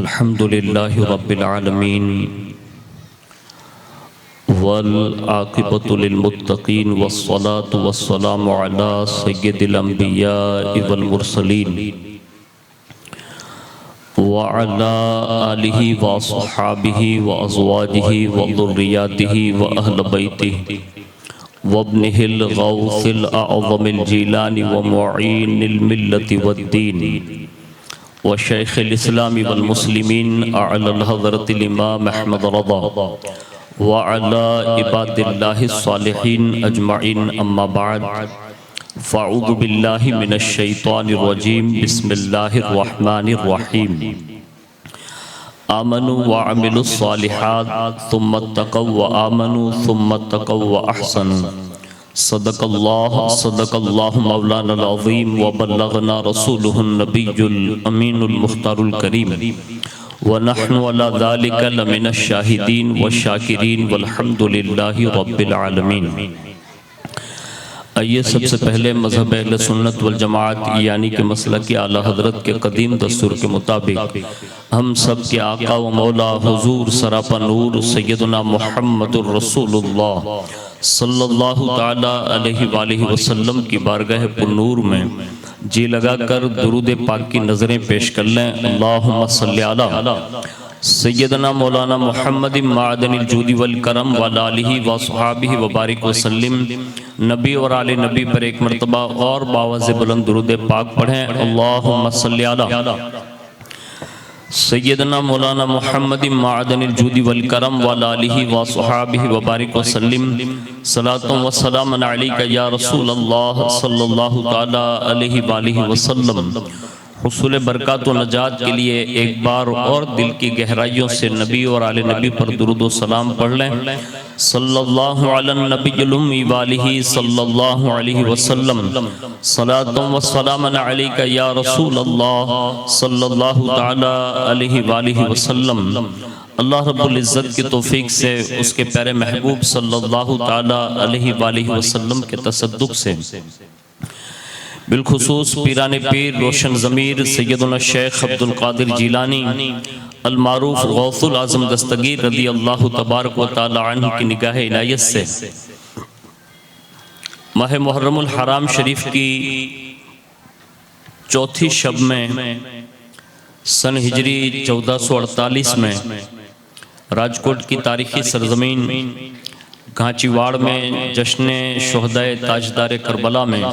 अल्हम्दुलिल्लाहि रब्बिल आलमीन वल आक़िबतु लिल मुत्तक़ीन वस्सलातु वस्सलामु अला सय्यिदिल अंबियाइ वल मुरसलीन व अला आलिहि व अस्हाबिहि व अज़वाजिहि व ज़ुर्रिय्यातिहि व अहल बैतिहि व इब्निहिल गौसिल अअज़मिल जीलानी व मुईनिल मिल्लति वद्दीन व शैख़िल इस्लामी वल मुस्लिमीन अअल हज़रतिल इमाम अहमद रज़ा व अला इबादिल्लाहिस सालिहीन अजमईन अम्मा बाद फ़अऊज़ु बिल्लाहि मिनश शैतानिर रजीम बिस्मिल्लाहिर रहमानिर रहीम आमनु व अमिलुस सालिहात सुम्मा तक़ौ व आमनु सुम्मा तक़ौ व अहसनु सदक़ल्लाहु मौलाना अज़ीम व बल्लगना रसूलुहुन नबियुल अमीनुल मुख्तारुल करीम व नहनु अला ज़ालिका लमिनश शाहिदीन व शाकिरीन वल्हम्दुलिल्लाहि रब्बिल आलमीन। आइए सबसे पहले मज़हब अहले सुन्नत वल जमाअत यानी कि मसलक आला हज़रत के कदीम दस्तूर के मुताबिक हम सब के आका व मौला हुज़ूर सरापा नूर सैयदना मुहम्मदुर रसूलुल्लाह सल्लल्लाहु ताला अलैहि वसल्लम की बारगाह पुन्नूर में जी लगाकर दुरूद पाक की नज़रें पेश कर लें। अल्लाहुम्मा सल्ली अला सैयदना मौलाना मुहम्मद मादनिल जूदी वल करम व आलिहि व अस्हाबिहि व बारिक वसल्लिम। नबी और आले नबी पर एक मरतबा और बावज़ बुलंद दुरूद पाक पढ़ें। अल्लाहुम्मा सल्ली अला सैयदना मौलाना मुहम्मद मादनिल जूदी वल करम व आलिहि व अस्हाबिहि व बारिक वसल्लिम। सलातुन व सलामुन अलैका या रसूल अल्लाह सल्लल्लाहु ताला अलैहि वसल्लम। हुसूल बरकत व नजात के लिए एक बार और दिल की गहराइयों से नबी और आले नबी पर दुरूद व सलाम पढ़ लें। सल्लल्लाहु अलैहि नबियुल उम्मी व आलिहि सल्लल्लाहु अलैहि वसल्लम। सलातुन व सलामुन अलैका या रसूल अल्लाह सल्लल्लाहु ताला अलैहि वसल्लम। अल्लाह रब्बुल इज़्ज़त की तौफीक से उसके प्यारे महबूब सल्लल्लाहु ताला अलैहि वसल्लम के तसद्दुक़ से बिलखुसूस पीराने पीर रोशन ज़मीर सैयदना शेख अब्दुल कादिर जीलानी अल मारूफ गौसुल आज़म दस्तगीर रज़ी अल्लाह तबारक व तआला अन्हु की निगाह इनायत से माह मुहर्रमुल हराम शरीफ की चौथी शब में सन हिजरी 1448 में राजकोट की तारीखी सरजमीन घाचीवाड़ में जश्न शुहदाए ताजदार करबला में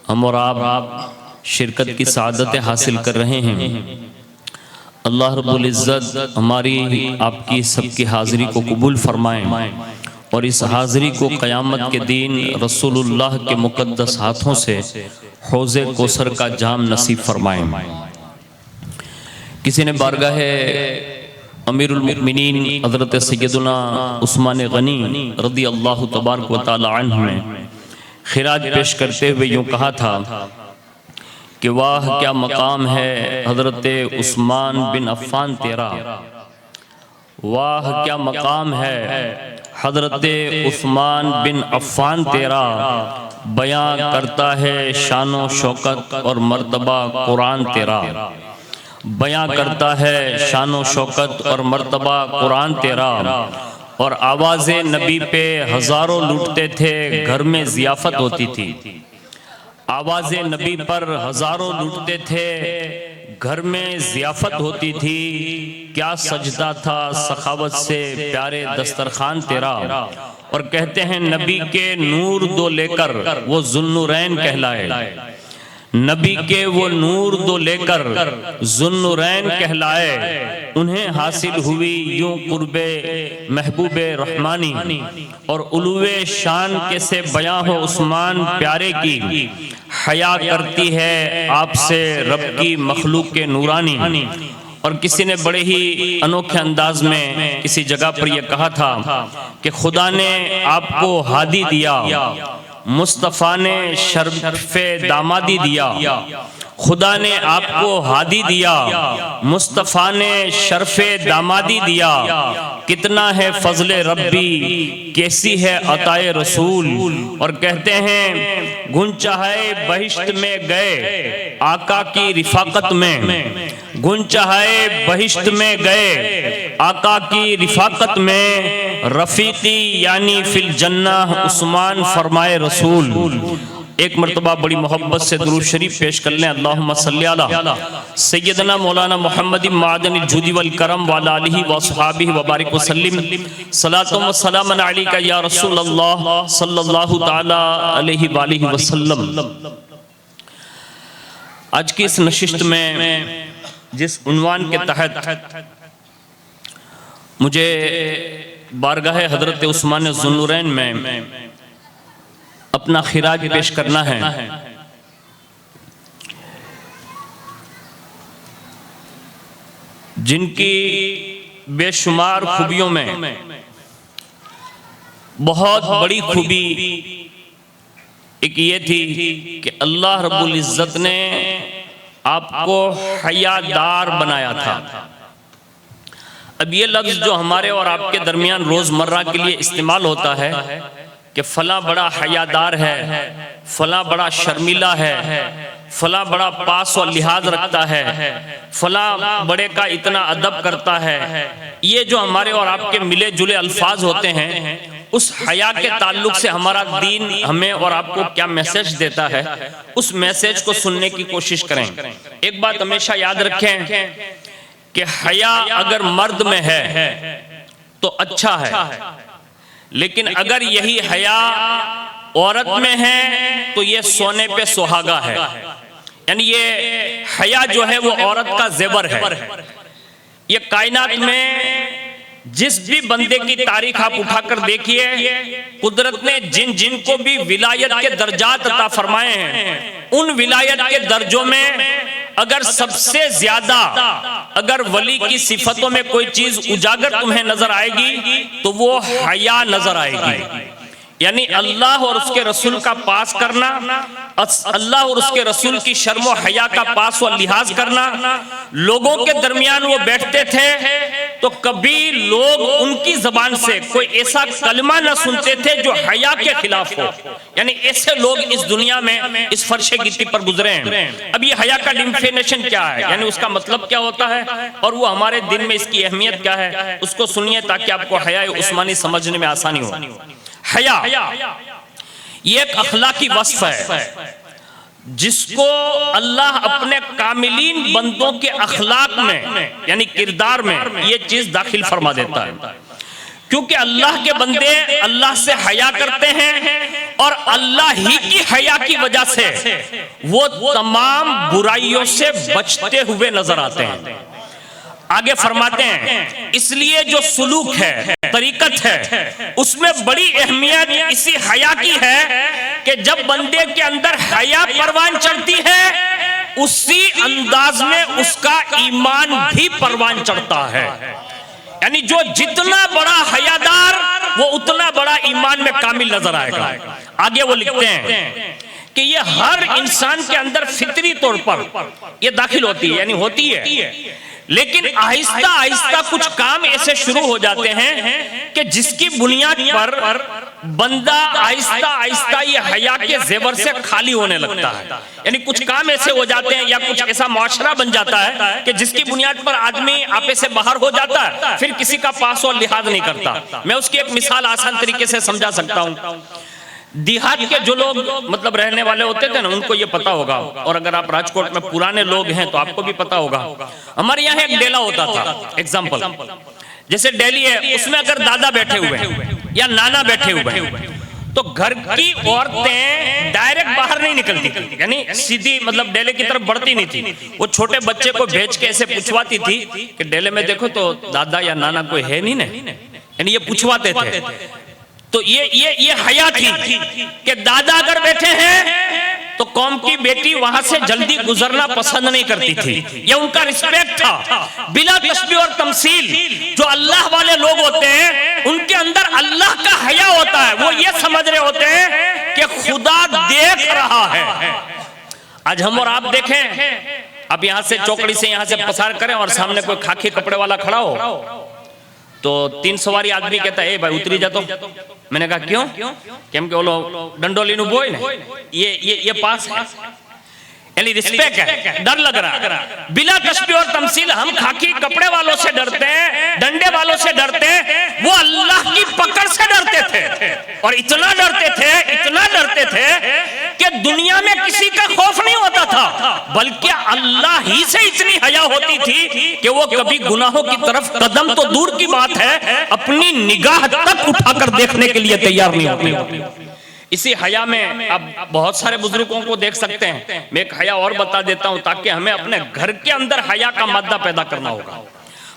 हम और आप शिरकत की सआदत हासिल कर रहे हैं। अल्लाह रब्बुल इज़्ज़त हमारी आपकी सबकी हाज़िरी को कबूल फरमाएं और इस हाज़िरी को क़यामत के दिन रसूलुल्लाह के मुक़द्दस हाथों से हौज़े कौसर का जाम नसीब फरमाएं। किसी ने बारगाह अमीरुल मुमिनीन हज़रत सैयदना उस्मान गनी रज़ी अल्लाह तबारक व तआला अन्हु में खिराज पेश करते हुए यूँ कहा था कि वाह क्या मकाम है हज़रत उस्मान बिन अफ़्फ़ान तेरा, वाह क्या मकाम है हज़रत उस्मान बिन अफ़्फ़ान तेरा। बयां करता है शानो शौकत और मर्तबा कुरान तेरा, बयां करता है शानो शौकत और मर्तबा कुरान तेरा। और आवाज़े नबी पे हज़ारों लूटते थे घर में ज़ियाफ़त होती थी, आवाज़े नबी पर हज़ारों लूटते थे घर में ज़ियाफ़त होती थी। क्या सजदा था सखावत से प्यारे दस्तरखान तेरा। और कहते हैं नबी के नूर दो लेकर वो ज़ुन्नुरैन कहलाए, नबी के वो नूर दो लेकर ज़ुन्नुरैन कहलाए। उन्हें हासिल हुई यूं कुर्बे महबूबे रहमानी और उलूए शान कैसे बयां हो उस्मान प्यारे की। हया करती है आपसे रब की मखलूक के नूरानी। और किसी ने बड़े ही अनोखे अंदाज में किसी जगह पर यह कहा था कि खुदा ने आपको हादी दिया, मुस्तफ़ा ने शर्फ़े दामादी दिया। खुदा ने आपको हादी दिया, मुस्तफ़ा ने शर्फ़े दामादी दिया। कितना है फजले रब्बी, कैसी है अताए रसूल। और कहते हैं गुन चाहे बहिश्त में गए आका की रिफाकत में, गुंचहाए बहिश्त में गए आका की रिफाकत में, रफीकी यानी फिल जन्नह उस्मान फरमाए रसूल। एक मरतबा बड़ी मोहब्बत से दुरूद शरीफ पेश कर लें। अल्लाहुम्मा सल्ली अला सय्यदना मौलाना मुहम्मद मादनिल जुदी वल करम व अला आलिहि व अस्हाबिहि व बारिक वसल्लिम सलातुम व सलामन अलैका या रसूल अल्लाह सल्लल्लाहु तआला अलैहि व आलिहि वसल्लम। आज की इस नशिस्त में जिस उन्वान के तहत मुझे बारगाह हजरत उस्मान ज़ुन्नूरैन में अपना खिराज पेश करना है, जिनकी बेशुमार खूबियों में बहुत बड़ी खूबी एक ये थी कि अल्लाह रब्बुल इज़्ज़त ने आपको हयादार बनाया था। अब ये लफ्ज़ जो हमारे और आपके दरमियान रोज़मर्रा के लिए इस्तेमाल होता है कि फला बड़ा हयादार है, फला बड़ा शर्मिला है, फला बड़ा पास और लिहाज रखता है, फला बड़े का इतना अदब करता है, ये जो हमारे और आपके मिले जुले अल्फाज होते हैं, उस हया के ताल्लुक से हमारा दीन हमें और आपको क्या मैसेज देता है, उस मैसेज को सुनने की कोशिश करें। एक बात हमेशा याद रखें कि हया अगर मर्द में है तो अच्छा है, लेकिन अगर यही हया औरत में है तो ये सोने पे सुहागा है। यानी ये हया जो है वो औरत का जेवर है। ये कायनात में जिस भी बंदे की तारीख आप उठाकर देखिए, कुदरत ने जिन जिन को भी विलायत के दर्जात अता फरमाए हैं, उन विलायत के दर्जों में अगर सबसे ज्यादा अगर वली की सिफतों में कोई चीज उजागर तुम्हें नजर आएगी तो वो हया नजर आएगी। यानी अल्लाह और उसके रसूल का पास करना, अल्लाह और उसके रसूल की शर्म और हया का पास और लिहाज करना। लोगों के दरमियान वो बैठते थे तो कभी लोग उनकी जबान से कोई ऐसा कलमा न सुनते थे जो हया के खिलाफ हो। यानी ऐसे लोग इस दुनिया में इस फर्शे गिट्टी पर गुजरे हैं। अब ये हया का डिफिनेशन क्या है, यानी उसका मतलब क्या होता है और वो हमारे दिन में इसकी अहमियत क्या है, उसको सुनिए ताकि आपको हया उस्मानी समझने में आसानी हो। हया ये एक अखलाकी वस्फ है जिसको अल्लाह अपने कामिलीन बंदों के अखलाक में यानी किरदार में ये चीज दाखिल फरमा देता है, क्योंकि अल्लाह के बंदे अल्लाह से हया करते हैं और अल्लाह ही की हया की वजह से वो तमाम बुराइयों से बचते हुए नजर आते हैं। आगे फरमाते हैं, इसलिए जो सुलूक है, तरीकत है, उसमें बड़ी अहमियत इसी हया की है कि जब बंदे के अंदर हया परवान चढ़ती है, उसी अंदाज में उसका ईमान भी परवान चढ़ता है। यानी जो जितना बड़ा हयादार वो उतना बड़ा ईमान में कामिल नजर आएगा। आगे वो लिखते हैं कि ये हर इंसान के अंदर फितरी तौर पर ये दाखिल होती है, यानी होती है, लेकिन आहिस्ता आहिस्ता कुछ काम ऐसे शुरू हो जाते हैं कि जिसकी बुनियाद पर बंदा आहिस्ता आहिस्ता ये हया के जेवर से खाली होने लगता है। यानी कुछ काम ऐसे हो जाते हैं या कुछ ऐसा मुआशरा बन जाता है कि जिसकी बुनियाद पर आदमी आपे से बाहर हो जाता है, फिर किसी का पास और लिहाज नहीं करता। मैं उसकी एक मिसाल आसान तरीके से समझा सकता हूँ। देहात के जो लोग मतलब रहने वाले होते थे ना, उनको ये पता होगा, और अगर आप राजकोट में पुराने लोग हैं तो आपको भी पता होगा। हमारे यहाँ एक डेला होता था, एग्जाम्पल जैसे डेली है, उसमें अगर दादा बैठे हुए हैं या नाना बैठे हुए हैं तो घर की औरतें डायरेक्ट बाहर नहीं निकलती थी, यानी सीधी मतलब डेले की तरफ बढ़ती नहीं थी। वो छोटे बच्चे को भेज के ऐसे पूछवाती थी कि डेले में देखो तो दादा या नाना कोई है नहीं ना, यानी ये पूछवाते थे। तो ये हया थी कि दादा अगर बैठे हैं तो कौम की बेटी वहां से जल्दी गुजरना पसंद नहीं करती थी। ये उनका रिस्पेक्ट था, बिला तशबीह और तमसील। जो अल्लाह वाले लोग होते हैं उनके अंदर अल्लाह का हया होता है, वो ये समझ रहे होते हैं कि खुदा देख रहा है। आज हम और आप देखें, आप यहां से चौकड़ी से यहां से पसार करें और सामने कोई खाकी कपड़े वाला खड़ा हो तो 3 सवारी आदमी कहता है, ए भाई उतरी जा। तो मैंने कहा क्यों? केम के बोलो डंडोली नु बोय ने ये पास है। यानी रिस्पेक्ट है, डर लग रहा है। बिला तशबीह और तमसील हम खाकी कपड़े वालों से डरते हैं, डंडे वालों से डरते हैं, वो अल्लाह की पकड़ से डरते थे। और इतना डरते थे कि दुनिया में किसी का खौफ नहीं होता था, बल्कि अल्लाह ही से इतनी हया होती थी कि वो कभी गुनाहों की तरफ कदम तो दूर की बात है, अपनी निगाह तक उठाकर देखने के लिए तैयार नहीं होते। इसी हया में अब बहुत सारे बुजुर्गों को देख सकते हैं। मैं एक हया और बता देता हूं ताकि हमें अपने घर के अंदर हया का मादा पैदा करना होगा।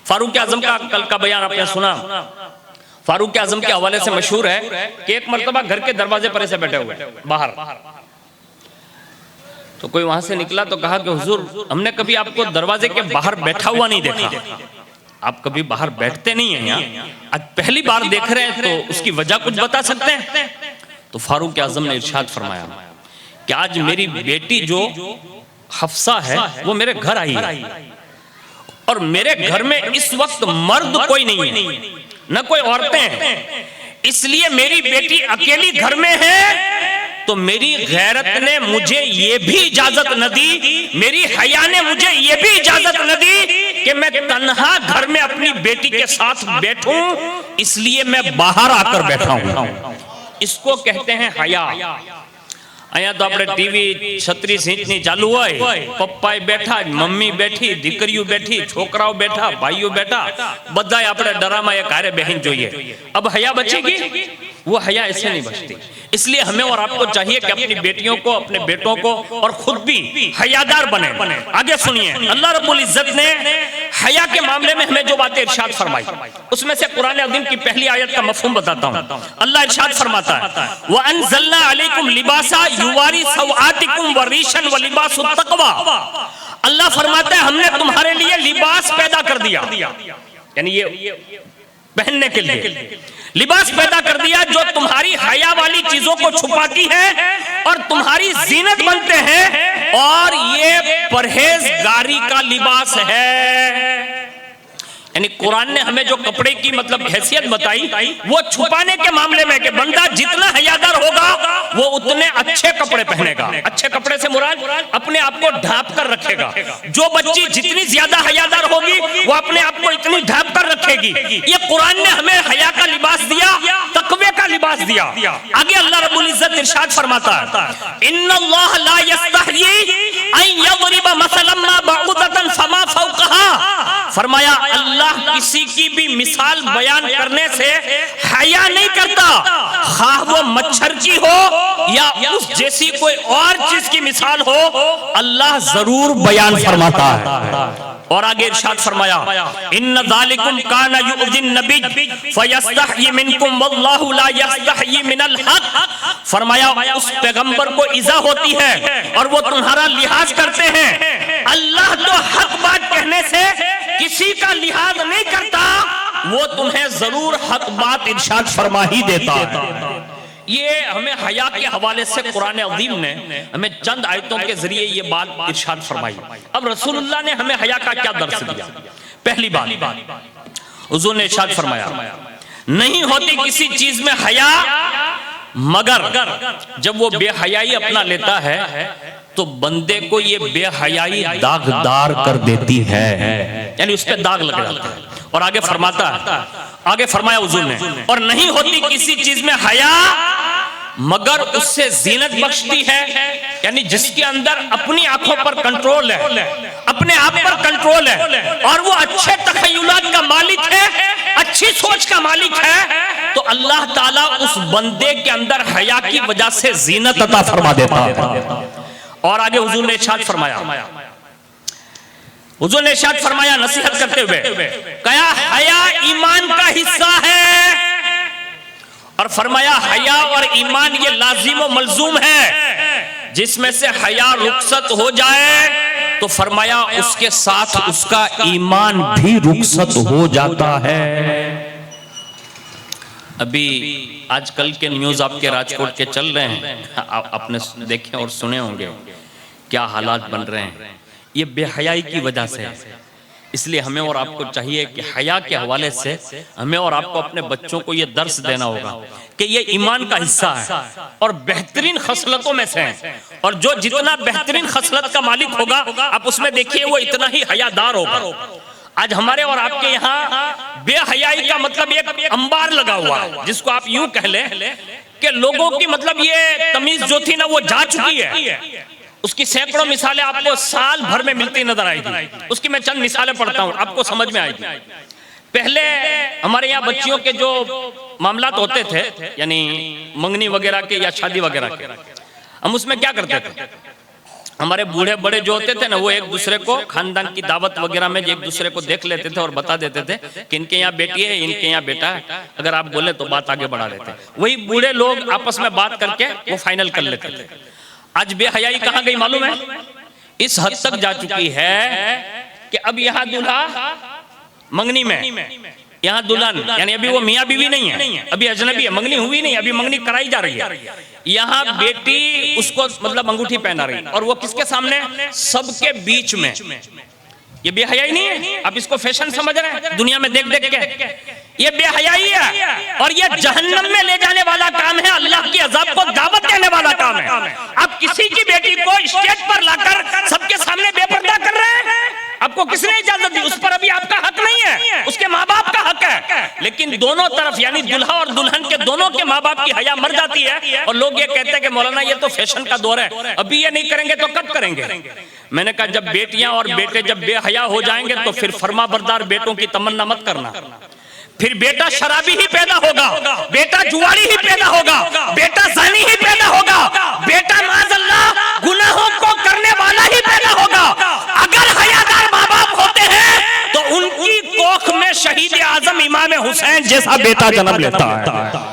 फारूक आजम का कल का बयान आपने सुना। फारूक आजम के हवाले से मशहूर है कि एक मर्तबा घर के दरवाजे पर ऐसे बैठे हुए बाहर, तो कोई वहां से निकला तो कहा कि हुजूर, हमने कभी आपको दरवाजे के बाहर बैठा हुआ नहीं देखा, आप कभी बाहर बैठते नहीं है यहाँ, आज पहली बार देख रहे हैं, तो उसकी वजह कुछ बता सकते हैं? तो फारूक आजम ने इरशाद फरमाया कि आज मेरी बेटी जो हफ्सा है वो मेरे घर आई है, और मेरे घर में इस वक्त मर्द कोई नहीं है, न कोई औरतें हैं, इसलिए मेरी बेटी अकेली घर में है, तो मेरी गैरत ने मुझे ये भी इजाजत न दी, मेरी हया ने मुझे ये भी इजाजत न दी कि मैं तन्हा घर में अपनी बेटी के साथ बैठूं, इसलिए मैं बाहर आकर बैठा हूं। इसको कहते हैं हया। अहियां तो अपने टीवी छतरी सींचनी चालू होय, पप्पा बैठा, मम्मी बैठी, दीकरियों बैठी, छोकराओ बैठा, भाइयों बैठा, बधाए अपने डरामा एक हारे बहन जोइए। अब हया बचेगी? वो हया ऐसे नहीं बचती। इसलिए हमें और आपको चाहिए कि अपनी बेटियों को, अपने बेटों को और खुद भी हयादार बने। आगे सुनिए, अल्लाह रब्बुल इज्जत ने हया के मामले में हमें जो बातें इरशाद फरमाई, उसमें से कुरान अज़ीम की पहली आयत का मफ़हूम बताता हूं। अल्लाह इरशाद फरमाता है, व अंज़लना अलैकुम लिबासा युवारी सवातिकुम व रीशन व लिबासुत तक़वा। अल्लाह फरमाता है, हमने तुम्हारे लिए लिबास पैदा कर दिया, यानी ये पहनने के लिए लिबास पैदा कर दिया जो तुम्हारी हया वाली चीजों को छुपाती है और तुम्हारी जीनत बनते हैं, और ये परहेजगारी का लिबास है। यानी कुरान ने हमें जो कपड़े की मतलब हैसियत बताई, वो छुपाने के मामले में कि बंदा जितना हयादार होगा वो उतने अच्छे कपड़े पहनेगा। अच्छे कपड़े से मुराद अपने आप को ढांप कर रखेगा। जो बच्ची जितनी ज्यादा हयादार होगी वो अपने आप को इतनी ढांप कर रखेगी। ये कुरान ने हमें हया का लिबास दिया, तकवे का लिबास दिया। आगे अल्लाह रब्बुल इज्जत इरशाद फरमाता है, इन्नल्लाह ला यस्तहयी अन यज़रिबा मसलन मा बअूदतन फमा फौकहा। फरमाया अल्लाह किसी की भी मिसाल बयान करने से हया नहीं करता, खा वो मच्छर की हो या उस जैसी कोई और चीज की मिसाल हो, अल्लाह जरूर बयान फरमाता है। और आगे इरशाद फरमाया, इन्न ज़ालिकुम काना युअज़िन नबी फयस्तहयी मिनकुम वल्लाहु ला यस्तहयी मिनल हक। फरमाया उस पैगंबर को इज़ा होती है और वो तुम्हारा लिहाज करते हैं। अल्लाह तो हक बात कहने से किसी का लिहाज नहीं करता, वो तुम्हें जरूर हक बात इरशाद फरमा ही देता है। ये हमें हया के हवाले से कुरान अज़ीम ने हमें चंद आयतों के जरिए ये बात इरशाद फरमाई। अब रसूलुल्लाह ने हमें हया का क्या दर्स दिया? पहली बात हुज़ूर ने इरशाद फरमाया, नहीं होती किसी चीज में हया मगर जब वो बेहयाई अपना लेता है तो बंदे को ये बेहयाई दागदार कर देती है, यानी उस पर दाग लग जाता है। और आगे फरमाता है, आगे फरमाया हुजूर ने, और नहीं होती किसी चीज में हया मगर उससे जीनत बख्शती है, यानी जिसके अंदर अपनी आंखों पर कंट्रोल है, अपने आप पर कंट्रोल है और वो अच्छे तखय्युलात का मालिक है, अच्छी सोच का मालिक है, तो अल्लाह ताला उस बंदे के अंदर हया की वजह से जीनत अता फरमा देता है। और आगे हुजूर ने इरशाद फरमाया, हुजूर ने इरशाद फरमाया नसीहत करते हुए, कहा हया ईमान का हिस्सा है, और फरमाया हया और ईमान ये लाजिम व मलजूम है, जिसमें से हया रुखसत हो जाए तो फरमाया उसके साथ उसका ईमान भी रुखसत हो जाता है। अभी आजकल के न्यूज आपके राजकोट के चल रहे हैं, आपने देखे और सुने होंगे क्या हालात बन रहे हैं। ये बेहयाई की वजह से इसलिए हमें और आपको चाहिए कि हया के हवाले से हमें और आपको अपने बच्चों को ये दर्स देना होगा कि ये ईमान का हिस्सा है और बेहतरीन खसलतों में से है, और जो जितना बेहतरीन खसलत का मालिक होगा आप उसमें देखिए वो इतना ही हयादार होगा। आज हमारे और आपके यहाँ बेहयाई का मतलब एक अंबार लगा हुआ है, जिसको आप यूं कह ले कि लोगों की मतलब ये तमीज जो थी ना वो जा चुकी है। उसकी सैकड़ों मिसालें आपको साल भर में मिलती नजर आएगी। उसकी मैं चंद मिसालें पढ़ता हूं, आपको समझ में आएगी। पहले हमारे यहाँ बच्चियों के जो मामलात होते थे, यानी मंगनी वगैरह के या शादी वगैरह के, हम उसमें क्या करते थे, हमारे बूढ़े बड़े जो होते थे ना वो एक दूसरे को खानदान की दावत वगैरह में एक दूसरे को देख लेते थे और बता देते थे कि इनके यहाँ बेटी है, इनके यहाँ बेटा है। अगर आप बोले तो बात आगे बढ़ा देते। वही बूढ़े लोग आपस में बात करके वो फाइनल कर लेते थे। आज बेहयाई कहाँ गई मालूम है? इस हद तक जा चुकी है कि अब यहाँ दूल्हा मंगनी में, यहाँ दुल्हन यानी अभी वो मियाँ बीवी नहीं है, अभी अजनबी है, मंगनी हुई नहीं, अभी मंगनी कराई जा रही है। यहाँ बेटी उसको मतलब अंगूठी पहना रही और वो किसके सामने? सबके बीच में। ये बेहयाई नहीं है? आप इसको फैशन समझ रहे हैं दुनिया में देख देख के? ये बेहयाई है और ये जहन्नम में ले जाने वाला काम है, अल्लाह की अज़ाब को दावत देने वाला काम है। आप किसी की बेटी को स्टेज पर लाकर सबके सामने बेपर्दा कर रहे हैं, आपको किसने इजाजत दी? उस पर अभी आपका हक नहीं है, उसके माँ बाप का हक है। लेकिन दोनों तरफ यानी दुल्हा और दुल्हन के दोनों के माँ बाप की हया मर जाती है और लोग ये कहते हैं कि मौलाना ये तो फैशन का दौर है, अभी ये नहीं करेंगे तो कब करेंगे? मैंने कहा जब बेटियां और बेटे जब बेहया हो जाएंगे तो फिर फरमा बरदार बेटों की तमन्ना मत करना। फिर बेटा शराबी ही पैदा होगा, बेटा जुआरी ही पैदा होगा, बेटा ज़ानी ही पैदा होगा, बेटा माज़अल्लाह गुनाहों को करने वाला ही पैदा होगा। अगर हयादार माँ बाप होते हैं तो उनकी कोख में शहीद आजम इमाम हुसैन जैसा बेटा जन्म लेता है,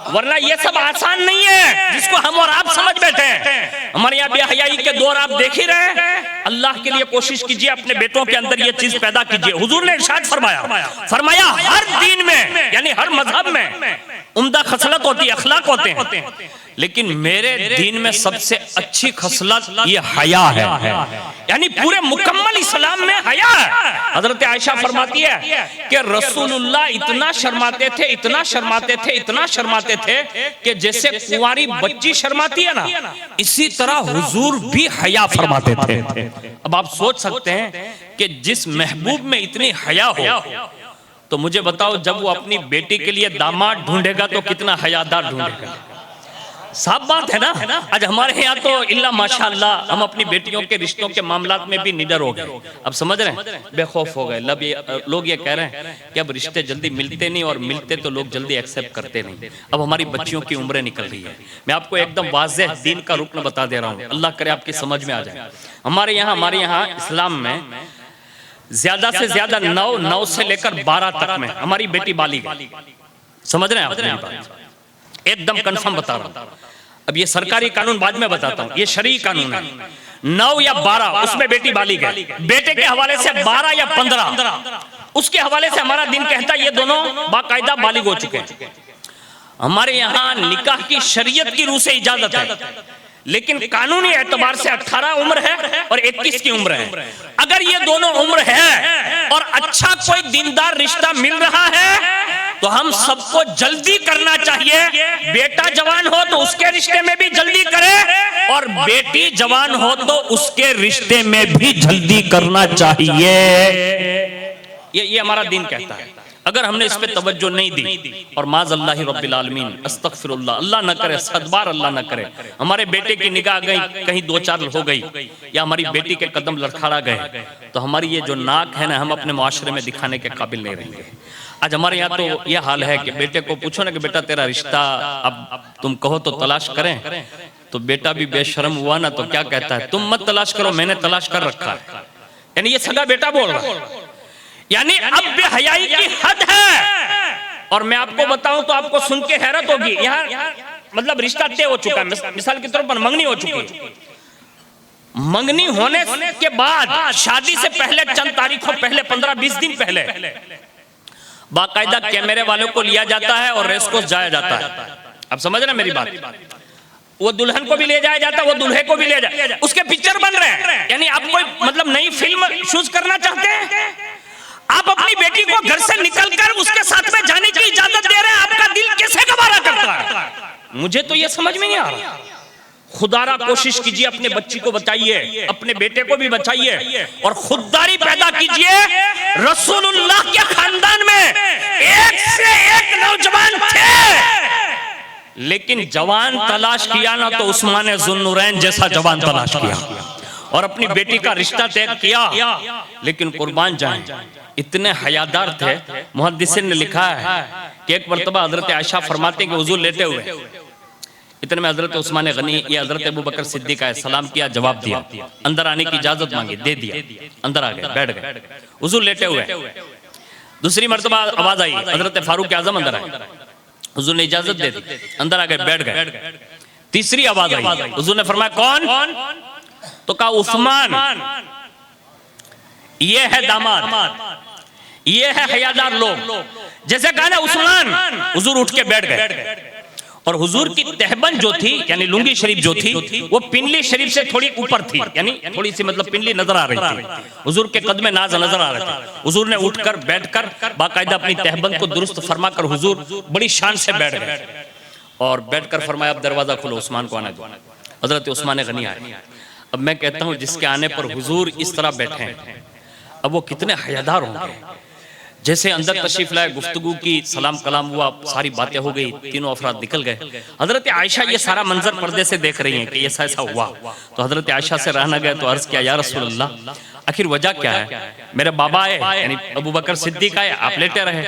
वरना ये सब आसान नहीं है जिसको हम और आप समझ बैठे हैं। हमारे यहाँ बेहयाई के दौर आप देख ही रहे हैं। अल्लाह के लिए कोशिश कीजिए, अपने बेटों के अंदर ये चीज पैदा कीजिए। हुजूर ने इरशाद फरमाया हर दीन में यानी हर मजहब में उम्दा खसलत होती है, अखलाक होते हैं, लेकिन मेरे दीन में सबसे अच्छी खसलत ये हया है। यानी पूरे मुकम्मल इस्लाम में हया है। हजरत आयशा फरमाती है कि रसूलुल्लाह इतना शर्माते थे, इतना शर्माते थे, इतना शर्माते थे कि जैसे कुंवारी बच्ची शर्माती है ना, इसी तरह हुजूर भी हया फरमाते थे। अब आप सोच सकते हैं कि जिस महबूब में इतनी हया हो तो मुझे बताओ जब वो अपनी बेटी के लिए दामाद ढूंढेगा तो कितना हयादार ढूंढेगा। साफ बात है ना। आज हमारे यहाँ तो इल्ला माशाअल्लाह हम अपनी बेटियों के रिश्तों के मामलात में भी निडर हो गए। अब समझ रहे हैं, बेखौफ हो गए। लोग ये कह रहे हैं कि अब रिश्ते जल्दी मिलते नहीं और मिलते तो लोग जल्दी एक्सेप्ट करते नहीं। अब हमारी बच्चियों की उम्रें निकल रही है। मैं आपको एकदम वाज़ेह दीन का रुकन बता दे रहा हूँ, अल्लाह करे आपकी समझ में आ जाए। हमारे यहाँ इस्लाम में ज्यादा से ज्यादा 9 से लेकर 12 तक में हमारी बेटी बालिग है। समझ रहे हैं आप मेरी बात? एकदम कंफर्म बता रहा हूं। अब ये सरकारी कानून बाद में बताता हूं, ये शरई कानून है। 9 या 12 उसमें बेटी बालिग है। बेटे के हवाले से 12 या 15 उसके हवाले से हमारा दिन कहता है ये दोनों बाकायदा बालिग हो चुके हैं। हमारे यहाँ निकाह की शरीयत की रूह से इजाजत है, लेकिन कानूनी एतबार से 18 उम्र है और 21 की उम्र है। अगर ये दोनों उम्र है और अच्छा कोई दीनदार रिश्ता मिल रहा है तो हम सबको जल्दी करना चाहिए। बेटा जवान हो तो उसके रिश्ते में भी जल्दी करे और बेटी जवान हो तो उसके रिश्ते में भी जल्दी करना चाहिए। ये हमारा दीन कहता है। अगर हमने इस पे तवज्जो नहीं दी और माज़अल्लाहि रब्बिल आलमीन अस्तगफिरुल्लाह, अल्लाह न करे, सदबार अल्लाह न करे, हमारे बेटे की निगाह गई कहीं 2-4 हो गई या हमारी बेटी के कदम लड़खड़ा गए तो हमारी ये जो नाक है ना, हम अपने मुआशरे में दिखाने के काबिल नहीं रहेंगे। आज हमारे यहाँ तो यह हाल है कि बेटे को पूछो ना कि बेटा तेरा रिश्ता अब तुम कहो तो तलाश करें, तो बेटा भी बेशर्म हुआ ना तो क्या कहता है, तुम मत तलाश करो, मैंने तलाश कर रखा है। यानी ये सगा बेटा बोल रहा है। यानी अब बेहयाई की हद है। और मैं आपको बताऊं तो आपको सुन के हैरत होगी, यहाँ मतलब रिश्ता तय हो चुका है। मिसाल के तौर पर मंगनी हो चुकी है। मंगनी होने के बाद शादी से पहले चंद तारीखों पहले 15-20 दिन पहले बाकायदा कैमरे वालों को लिया जाता है और रेस कोर्स जाया जाता है। अब समझ रहे हैं मेरी बात? वो दुल्हन को भी ले जाया जाता, वो दूल्हे को भी ले जाए, उसके पिक्चर बन रहे हैं। यानी आप कोई मतलब नई फिल्म शूट करना चाहते हैं, आप अपनी बेटी को घर से निकलकर उसके साथ में जाने की इजाजत दे रहे हैं, आपका दिल कैसे गवारा करता है? मुझे तो ये समझ में नहीं आ रहा। खुदारा कोशिश कीजिए, अपने बच्ची को बचाइए, अपने बेटे को भी बचाइए और खुददारी पैदा कीजिए। रसूलुल्लाह के खानदान में एक से एक नौजवान थे, लेकिन जवान तलाश किया ना तो उस्मान ज़ुन्नुरैन जैसा जवान तलाश किया और अपनी बेटी का रिश्ता तय किया। लेकिन कुर्बान जाएं, इतने हयादार थे। मुहद्दिसिन ने लिखा है कि एक मर्तबा हजरत आयशा फरमाते हैं कि हुजूर लेटे हुए, इतने में हजरत उस्मान गनी या हजरत अबू बकर सिद्दीक आए, सलाम किया, जवाब दिया, अंदर आने की इजाजत मांगी, दे दिया, अंदर आ गए, बैठ गए, हुजूर लेटे हुए। दूसरी मर्तबा आवाज आई, हजरत फारूक आजम अंदर आए, हुजूर ने इजाजत दे दी, अंदर आ गए, बैठ गए। तीसरी आवाज आई, हुजूर ने फरमाया कौन? तो कहा उस्मान। ये है दामाद, ये है हयादार लोग। जैसे कहा ना उस्मान, हुजूर उठ के बैठ गए। और हुजूर की तहबन जो थी, यानी लुंगी शरीफ जो थी, वो पिंडली शरीफ से थोड़ी ऊपर थी, यानी थोड़ी सी मतलब पिंडली नजर आ रही थी, हुजूर के कदमे नाज नजर आ रहे थे। हुजूर ने उठकर बैठकर बाकायदा अपनी तहबन को दुरुस्त फरमाकर हुजूर बड़ी शान से बैठ गए और बैठकर फरमाया अब दरवाजा खोलो, उस्मान को आने दो। हजरत उस्मान गनी आए। अब मैं कहता हूं जिसके आने पर हुजूर इस तरह बैठे हैं, अब वो कितने हयादार होंगे। जैसे अंदर तशरीफ लाए, गुफ्तगू की, सलाम कलाम हुआ, सारी बातें हो गई, तीनों अफराद निकल गए। हजरत आयशा ये सारा मंजर पर्दे से देख रही हैं कि ये ऐसा हुआ। तो हजरत आयशा से रहना गए तो अर्ज किया, या रसूल अल्लाह, आखिर वजह क्या है? मेरे बाबा आए यानी अबू बकर सिद्दीक आए, आप लेटे रहे।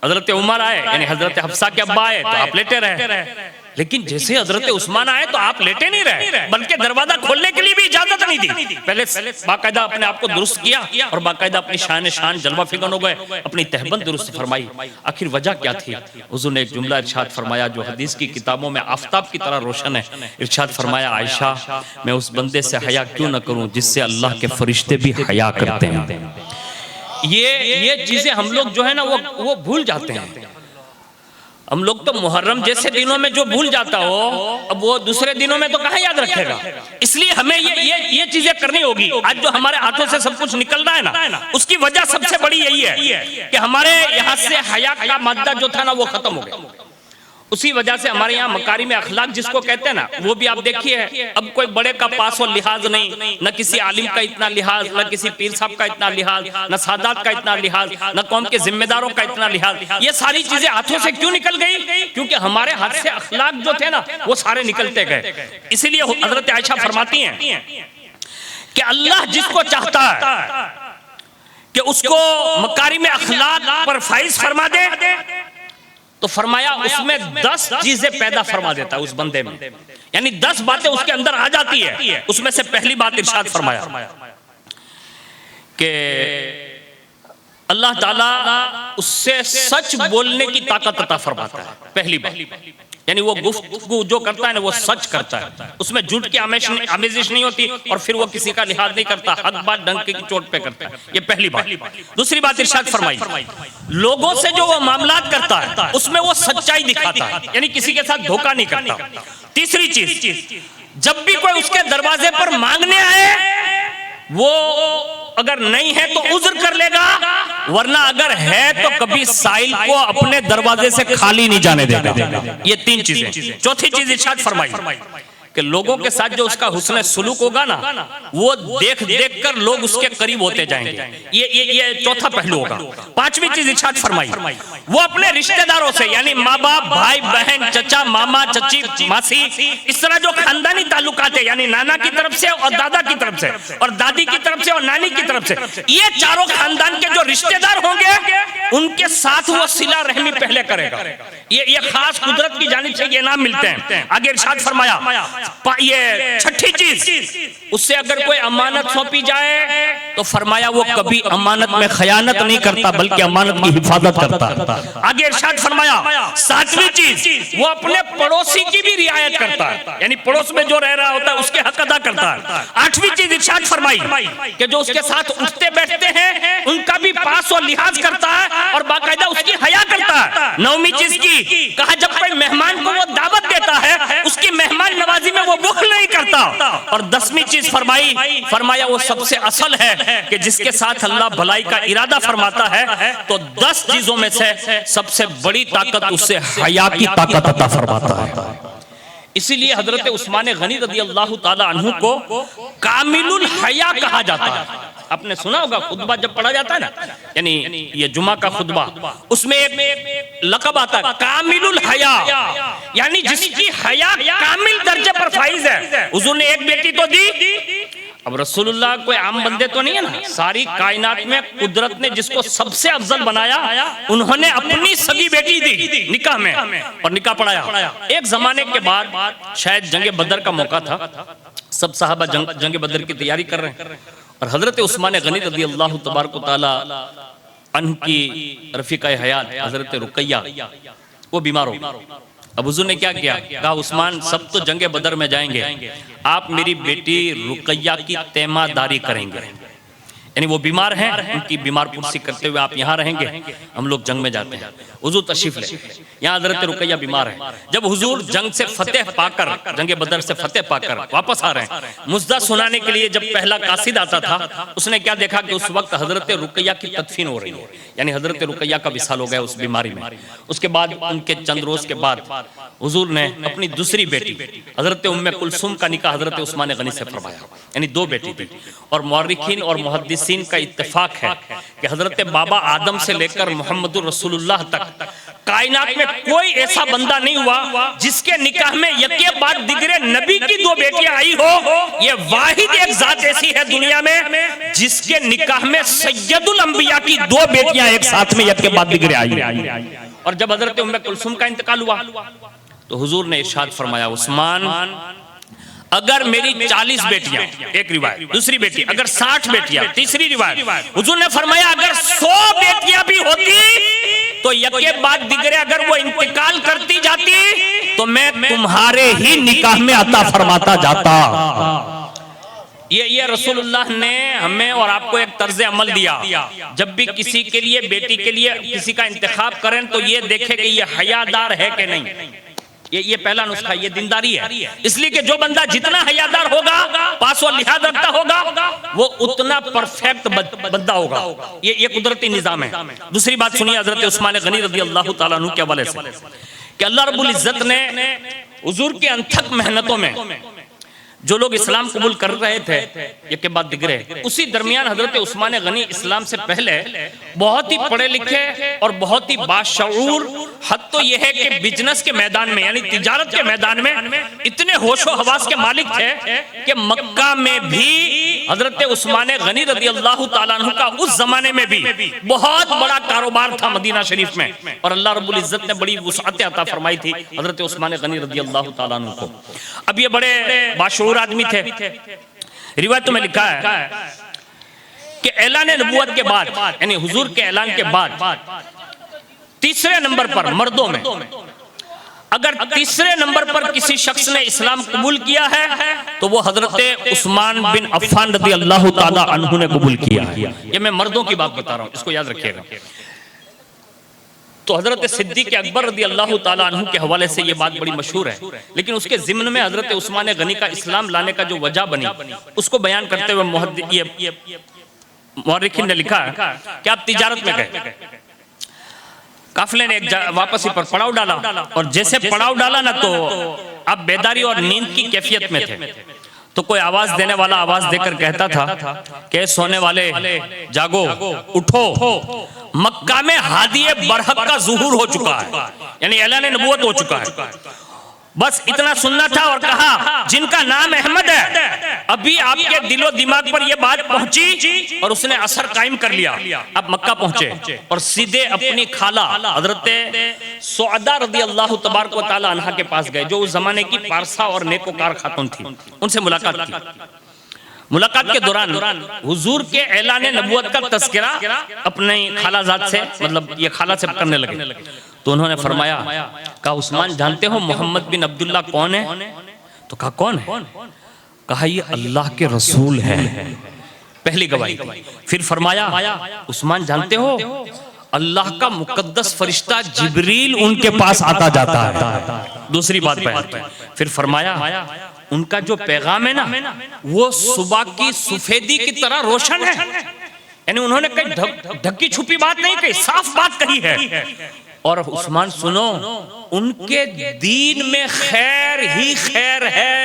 हजरत उमर आए यानी हजरत हफ्सा के अब्बा आए, तो आप लेटे रहे। लेकिन जैसे हजरत उस्मान आए तो आप लेटे नहीं रहे, बल्कि दरवाजा खोलने के लिए भी इजाजत नहीं दी। पहले बाकायदा अपने आप को दुरुस्त किया और बाकायदा अपनी शान जलवा फिगन हो गए, अपनी तहबन दुरुस्त फरमाई। आखिर वजह क्या थी? हुजूर ने एक जुमला इरशाद फरमाया जो हदीस की किताबों में आफताब की तरह रोशन है। इरशाद फरमाया, आयशा मैं उस बंदे से हया क्यों न करूं जिससे अल्लाह के फरिश्ते भी हया करते हैं। ये चीजें हम लोग जो है ना वो भूल जाते हैं। हम लोग तो मुहर्रम जैसे दिनों में जो भूल जाता हो, अब वो दूसरे दिनों में तो कहाँ याद रखेगा। इसलिए हमें ये चीजें करनी होगी। आज जो हमारे हाथों से सब कुछ निकल रहा है ना, उसकी वजह सबसे बड़ी यही है कि हमारे यहाँ से हया का मादा जो था ना वो खत्म हो गया। उसी वजह से हमारे यहाँ मकारी में अखलाक जिसको कहते हैं ना, वो भी आप देखिए अब कोई बड़े का पास और लिहाज नहीं, न किसी आलिम का इतना लिहाज, न किसी पीर साहब का इतना लिहाज, न सादात का इतना लिहाज, न कौम के जिम्मेदारों का इतना लिहाज। ये सारी चीजें हाथों से क्यों निकल गई? क्योंकि हमारे हाथ से अखलाक जो थे ना वो सारे निकलते गए। इसीलिए हजरत आयशा फरमाती हैं कि अल्लाह जिसको चाहता है कि उसको मकारी में अखलाक पर फाइज फरमा दे, तो फरमाया उसमें 10 चीजें पैदा फरमा देता है उस बंदे में, यानी 10 बातें उसके अंदर आ जाती है। उसमें से पहली बात इरशाद फरमाया कि अल्लाह ताला उससे सच बोलने की ताकत अता फरमाता है। पहली बात यानी वो गुफ्तगू जो करता है ना वो सच करता है, उसमें झूठ की आमेजिश नहीं होती और फिर वो किसी का लिहाज नहीं करता, हक बात डंके की चोट पे करता है। ये पहली बात। दूसरी बात इरशाद फरमाई, लोगों से जो वो मामलात करता है उसमें वो सच्चाई दिखाता है, यानी किसी के साथ धोखा नहीं करता। तीसरी चीज, जब भी कोई उसके दरवाजे पर मांगने आए वो अगर नहीं है तो उज्र कर लेगा, वरना अगर है तो कभी साइल को अपने दरवाजे से खाली नहीं जाने देगा। ये 3 चीजें। चौथी चीज इरशाद फरमाई कि लोगों के साथ जो उसका हुस्न सुलूक होगा ना वो देख देख कर लोग उसके करीब होते जाएंगे। ये चौथा पहलू होगा। 5वीं चीज इरशाद फरमाई, वो अपने रिश्तेदारों से यानी माँ बाप, भाई बहन, चचा, मामा, चची, मासी, इस तरह जो खानदानी ताल्लुकात है यानी नाना की तरफ से और दादा की तरफ से और दादी की तरफ से और नानी की तरफ से, ये चारों खानदान के जो रिश्तेदार होंगे उनके साथ वो सिला रहमी पहले करेगा। ये खास कुदरत की जानिब से ये नाम मिलते हैं। आगे इरशाद फरमाया, ये छठी चीज, उससे अगर कोई अमानत सौंपी जाए तो फरमाया वो कभी अमानत में खयानत नहीं करता बल्कि अमानत की हिफाजत करता है। आगे इरशाद फरमाया 7वीं चीज, वो अपने पड़ोसी की भी रियायत करता है, यानी पड़ोस में जो रह रहा होता है उसके हक अदा करता है। 8वीं चीज इरशाद फरमाई कि जो उसके साथ उठते बैठते हैं उनका भी पास और लिहाज करता है और बाकायदा उसकी हया करता है। 9वीं चीज की कहा, जब कोई मेहमान को वो दावत देता है उसकी मेहमान नवाजी में वो बुख़्ल नहीं करता। और 10वीं चीज फरमाया वो सबसे असल है कि जिसके साथ अल्लाह भलाई का इरादा फरमाता है तो 10 चीजों में से सबसे बड़ी ताकत उससे हया की ताकत अता फरमाता है। इसीलिए हजरत उस्मान गनी रज़ी अल्लाह ताला अन्हु को कामिलुल हया कहा जाता है। आपने सुना होगा खुतबा जब पढ़ा जाता है ना, यानी ये जुमा का खुतबा, उसमें एक लक़ब आता है कामिलुल हया, यानी जिसकी हया कामिल दर्जे पर फाइज है। हुजूर ने एक बेटी तो दी, अब रसूलुल्लाह कोई आम बंदे तो नहीं है ना, सारी कायनात में कुदरत ने जिसको सबसे अफजल बनाया उन्होंने अपनी सगी बेटी दी निकाह में और निकाह पढ़ाया। एक जमाने के बाद शायद जंग बदर का मौका था, सब साहबा जंग बदर की तैयारी कर रहे हैं और हजरत उस्मान गनी रज़ी अल्लाह तबारक तआला अन्हु की रफीका हयात हजरत रुकैया वो बीमार हो। अब हुजूर ने क्या किया, कहा उस्मान सब तो जंगे बदर में जाएंगे, आप मेरी बेटी रुकैया की तैमादारी करेंगे, यानी वो बीमार हैं, उनकी बीमार पुरसी करते हुए आप यहाँ रहेंगे, हम लोग जंग में जाते हैं। हुजूर तशरीफ ले, यहाँ हजरत रुकैया बीमार है। जब हुजूर जंग से फतेह पाकर, जंगे बदर से फतेह पाकर वापस आ रहे हैं, मुज्दा सुनाने के लिए जब पहला कासिद आता था, उसने क्या देखा कि उस वक्त हजरत रुकैया की तदफीन हो रही है, यानी हजरत रुकैया का विसाल हो गया उस बीमारी में। उसके बाद उनके चंद रोज के बाद हुजूर ने अपनी दूसरी बेटी हजरत उम्मे कुलसुम का निकाह हजरत उस्मान गनी से फरमाया, यानी 2 बेटी थी। और मुअर्रिखीन और मुहद्दिसीन का इत्तेफाक है कि हजरत बाबा आदम से लेकर मोहम्मदुर रसूलुल्लाह तक कायनात में कोई ऐसा बंदा नहीं हुआ जिसके निकाह में यके बाद दिगरे नबी की 2 बेटियां आई हो। ये वाहिद एक जात ऐसी है दुनिया में जिसके निकाह में सैयदुल अंबिया की 2 बेटियां एक साथ में यके बाद दिगरे आई। और जब हजरत उम्मे कुलसुम का इंतकाल हुआ तो हुजूर ने इरशाद फरमाया, उस्मान अगर मेरी 40 बेटियां, एक रिवायत, दूसरी बेटी अगर 60 बेटियां, तीसरी रिवायत हुजूर ने फरमाया अगर 100 बेटियां भी होती तो यके बाद दिगरे अगर वो इंतकाल करती जाती तो मैं तुम्हारे ही निकाह में अता फरमाता जाता। ये रसूलुल्लाह ने हमें और आपको एक तर्ज अमल दिया, जब भी किसी के लिए बेटी के लिए किसी का इंतखाब करें तो ये देखें कि ये हयादार है कि नहीं। ये पहला नुस्खा, ये दीनदारी है। इसलिए कि जो बंदा जितना हयादार होगा, पास और लिहाज रखता होगा, वो उतना परफेक्ट बंदा होगा। ये कुदरती निजाम है। दूसरी बात सुनिए हजरत उस्मान गनी रज़ी अल्लाह ताला अन्हु के हवाले से कि अल्लाह रब्बुल इज्जत ने हुजूर की अनथक मेहनतों में जो लोग इस्लाम कबूल कर रहे थे ये के बाद दिख रहे, उसी दरमियान हजरत उस्मान गनी इस्लाम से पहले बहुत ही पढ़े लिखे और बहुत ही बाशऊर, हद तो यह है कि बिजनेस के मैदान में यानी तिजारत के मैदान में इतने होशो हवास के मालिक थे कि मक्का में भी हजरत उस्मान गनी रज़ी अल्लाह ताला अन्हु का उस जमाने में भी बहुत बड़ा कारोबार था मदीना शरीफ में, और अल्लाह रब्बुल इज्जत ने बड़ी वुसअत अता फरमाई थी हजरत उस्मान गनी रज़ी अल्लाह ताला अन्हु को। अब ये बड़े बाशऊर आदमी थे। रिवायतों में लिखा है कि ऐलान नबूवत के बाद यानी हुजूर के ऐलान के बाद तीसरे नंबर पर मर्दों में अगर तीसरे नंबर पर किसी शख्स ने इस्लाम कबूल किया है तो वो हजरत उस्मान बिन अफ़्फ़ान रज़ी अल्लाह ताला अन्हु ने कबूल किया है। ये मैं मर्दों की बात बता रहा हूं, इसको याद रखिएगा। तो हजरत सिद्दीक़ अकबर रज़ी अल्लाह ताला अन्हु के हवाले से ये बात बड़ी मशहूर है, लेकिन उसके ज़िम्न में हजरत उस्मान गनी का इस्लाम लाने का जो वजह बनी उसको बयान करते हुए मुअर्रिखीन ने लिखा कि आप तिजारत में गए, काफिले ने वापसी पर पड़ाव डाला और जैसे पड़ाव डाला ना तो आप बेदारी और नींद की कैफियत में थे, तो कोई आवाज देने वाला आवाज देकर कहता था कि सोने वाले जागो उठो, मक्का में हादिए बरहक का ज़ुहूर हो चुका है, यानी ऐलान नबूवत हो चुका है। बस इतना सुनना था और कहा जिनका नाम अहमद है अभी आपके दिलो दिमाग पर यह बात पहुंची और उसने असर कायम कर लिया। अब मक्का पहुंचे और सीधे अपनी खाला हजरत सौदा रज़ी अल्लाह तबारक व तआला अन्हा के पास गए, जो उस जमाने की पारसा और नेकोकार खातून थी। उनसे मुलाकात की। मुलाकात के दौरान हुजूर के ऐलान नबूवत का तज़किरा अपने खालाजाद से मतलब ये खाला से करने लगे, तो उन्होंने फरमाया, कहा उस्मान जानते हो मोहम्मद बिन अब्दुल्ला कौन है? तो कहा कौन है? कहा ये अल्लाह के रसूल है। पहली गवाही। फिर फरमाया उस्मान जानते हो अल्लाह का मुकद्दस फरिश्ता जिब्रील उनके पास आता जाता है। दूसरी बात पे फिर फरमाया उनका जो पैगाम है ना वो सुबह की सफेदी की तरह रोशन है। यानी उन्होंने कहीं ढकी छुपी बात नहीं कही, साफ बात कही है। और उस्मान सुनो, उनके दीन में खैर ही खैर है,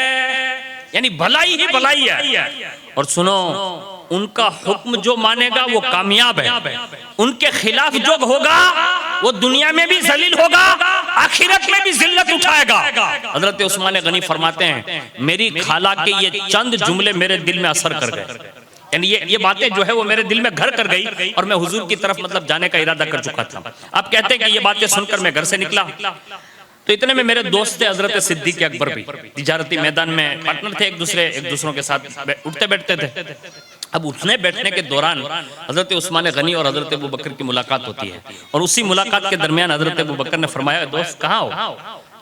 यानी भलाई ही भलाई है। और सुनो, उनका हुक्म जो मानेगा वो कामयाब है, उनके खिलाफ जो होगा वो दुनिया में भी जलील होगा, आखिरत में भी जिल्लत उठाएगा। हजरत उस्मान गनी फरमाते हैं मेरी खाला के ये चंद जुमले मेरे दिल में असर कर गए, यानी ये बातें जो है वो मेरे दिल में घर कर गई और मैं हुजूर की तरफ मतलब जाने का इरादा कर चुका था। आप कहते हैं कि ये बातें सुनकर मैं घर से निकला तो इतने में मेरे दोस्त थे हजरत सिद्दीक अकबर भी तिजारती मैदान में पार्टनर थे, एक दूसरों के साथ उठते बैठते थे। अब उठने बैठने के दौरान हजरत उस्मान गनी और हजरत अबू बकर की मुलाकात होती है और उसी मुलाकात के दरमियान हजरत अबू बकर ने फरमाया दोस्त कहाँ हो,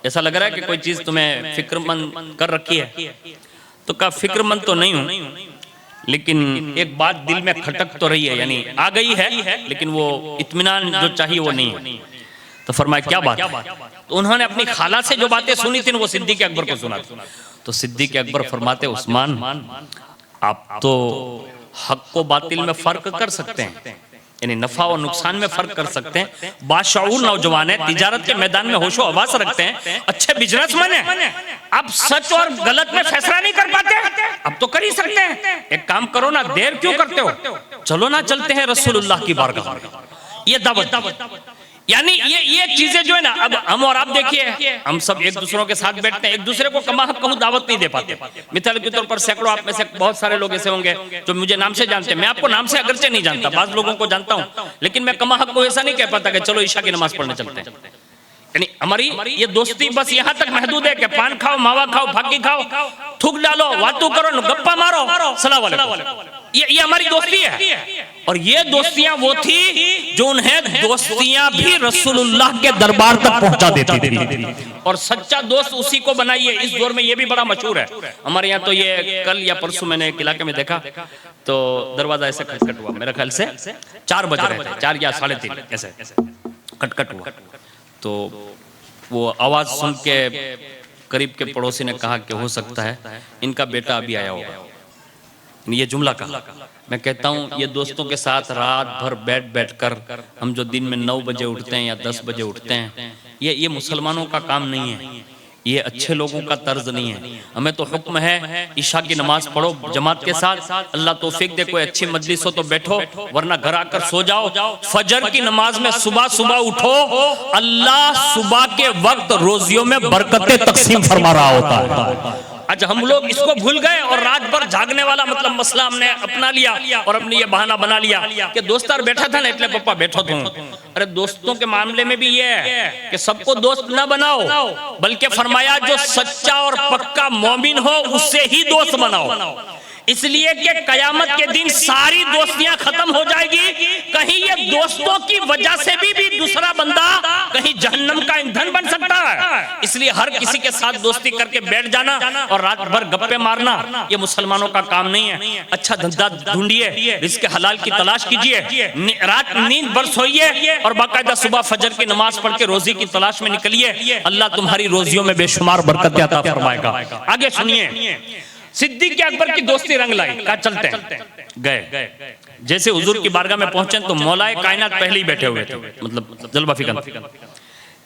ऐसा लग रहा है कि कोई चीज तुम्हें फिक्रमंद कर रखी है। तो कहा फिक्रमंद तो नहीं हूं, लेकिन एक बात दिल में खटक तो रही है, यानी आ गई है लेकिन वो इत्मीनान जो चाहिए वो नहीं है। तो फरमाया क्या बात है? तो उन्होंने अपनी खाला से जो बातें सुनी थी वो सिद्दीक अकबर को सुना। तो सिद्दीक अकबर फरमाते उस्मान आप तो हक को बातिल में फर्क कर सकते हैं, यानी नफा और नुकसान में फर्क कर सकते हैं, बाशऊर नौजवान है, तिजारत के मैदान में होशो हवास रखते हैं, अच्छे बिजनेसमैन है, अब सच और गलत में फैसला नहीं कर पाते, अब तो कर ही सकते हैं। एक काम करो ना, देर क्यों करते हो, चलो ना चलते हैं रसूलुल्लाह की बारगाह। ये दावत, यानी ये चीजें जो है ना, अब हम और आप देखिए हम सब एक दूसरों के साथ बैठते हैं, एक दूसरे को कमा हक कहूं दावत नहीं दे पाते। मिसाल के तौर पर सैकड़ों आप में से बहुत सारे लोग ऐसे होंगे जो मुझे नाम से जानते हैं, मैं आपको नाम से अगरचे नहीं जानता, बाज लोगों को जानता हूं, लेकिन मैं कमा हक को ऐसा नहीं कह पाता कि चलो ईशा की नमाज पढ़ने चलते हैं। यानी हमारी ये दोस्ती बस यहाँ तक महदूद है कि पान खाओ, मावा खाओ, फाकी खाओ, थूक डालो, वातू करो, गप्पा मारो, सलाम अलैकुम, ये हमारी दोस्ती है। और ये दोस्तियां वो थी जो उन्हें दोस्तियां भी रसूलुल्लाह के दरबार तक पहुंचा देती थी। और सच्चा दोस्त उसी को बनाइए, इस दौर में ये भी बड़ा मशहूर है हमारे यहाँ। तो ये कल या परसों मैंने एक इलाके में देखा तो दरवाजा ऐसे खटखट हुआ, मेरे ख्याल से 4 बज रहे थे, 4 या 3:30 ऐसे खटखट हुआ। तो वो आवाज सुन के करीब के पड़ोसी ने कहा कि हो सकता है इनका बेटा अभी आया होगा, ये जुमला कहा। मैं कहता हूँ ये दोस्तों के साथ रात भर बैठ कर हम जो दिन में 9 बजे उठते हैं या 10 बजे उठते हैं, ये मुसलमानों का काम नहीं है, ये अच्छे लोगों का तर्ज नहीं है। हमें तो हुक्म है ईशा की नमाज पढ़ो जमात के साथ, अल्लाह तौफीक दे, कोई अच्छी मजलिस हो तो बैठो, वरना घर आकर सो जाओ। फजर की नमाज में सुबह उठो, अल्लाह सुबह के वक्त रोजियों में बरकतें तकसीम फरमा रहा होता है। आज हम लोग इसको भूल गए और रात भर जागने वाला मतलब मसला हमने अपना लिया और अपनी ये बहाना बना लिया कि दोस्तार बैठा था ना इसलिए पप्पा बैठो तुम। अरे दोस्तों के मामले में भी ये है कि सबको दोस्त ना बनाओ, बल्कि फरमाया जो सच्चा और पक्का मोमिन हो उससे ही दोस्त बनाओ, इसलिए कि कयामत के दिन सारी दोस्तियां खत्म हो जाएगी। कहीं ये दोस्तों की वजह से भी दूसरा बंदा कहीं जहन्नम का ईंधन बन सकता है। इसलिए हर किसी के साथ दोस्ती करके बैठ जाना और रात भर गप्पे मारना ये मुसलमानों का काम नहीं है। अच्छा धंधा ढूंढिए, रिज़्क़ हलाल की तलाश कीजिए, रात नींद भर सोइए और बाकायदा सुबह फजर की नमाज पढ़ के रोजी की तलाश में निकलिए। अल्लाह तुम्हारी रोजियों में बेशुमार बरकत अता फरमाएगा। आगे सुनिए, सिद्दीक अकबर की दोस्ती रंग लाई, कहा चलते हैं। गए, जैसे हुजूर की बारगाह में पहुंचे तो मौलाए कायनात पहले ही बैठे हुए थे, मतलब जलवा फिकन,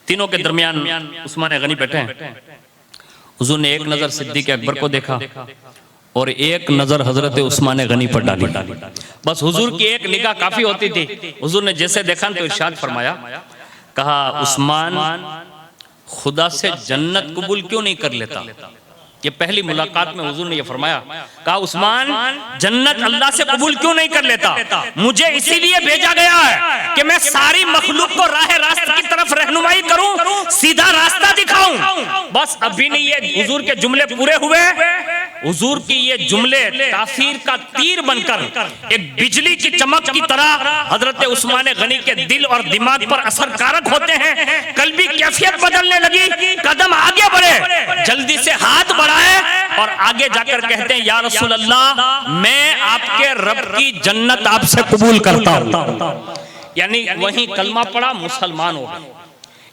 तीनों के दरमियान उस्मान गनी बैठे हैं। हुजूर ने एक नजर सिद्दीक अकबर को देखा और एक नजर हजरत उस्मान गनी पर डाली। बस हुजूर की एक निगाह काफी होती थी। हुजूर ने जैसे देखा तो इरशाद फरमाया, कहा उस्मान खुदा से जन्नत कबूल क्यों नहीं कर लेता। ये पहली मुलाकात में हुजूर ने ये फरमाया, कहा उस्मान जन्नत अल्लाह से कबूल क्यों नहीं कर लेता। मुझे इसीलिए भेजा गया है कि मैं सारी मखलूक को राह रास्त की तरफ रहनुमाई करूं, सीधा रास्ता दिखाऊं। बस अभी नहीं ये हुजूर के जुमले पूरे हुए, हुजूर की ये जुमले तासीर का तीर बनकर एक बिजली की चमक की तरह हजरत उस्मान गनी के दिल और दिमाग पर असर कारक होते हैं। कल्बी कैफियत बदलने लगी, कदम आगे बढ़े, जल्दी से हाथ बढ़ाए और आगे जाकर कहते हैं, या रसूल अल्लाह मैं आपके रब की जन्नत आपसे कबूल करता हूं। यानी वहीं कलमा पड़ा, मुसलमान हो गए।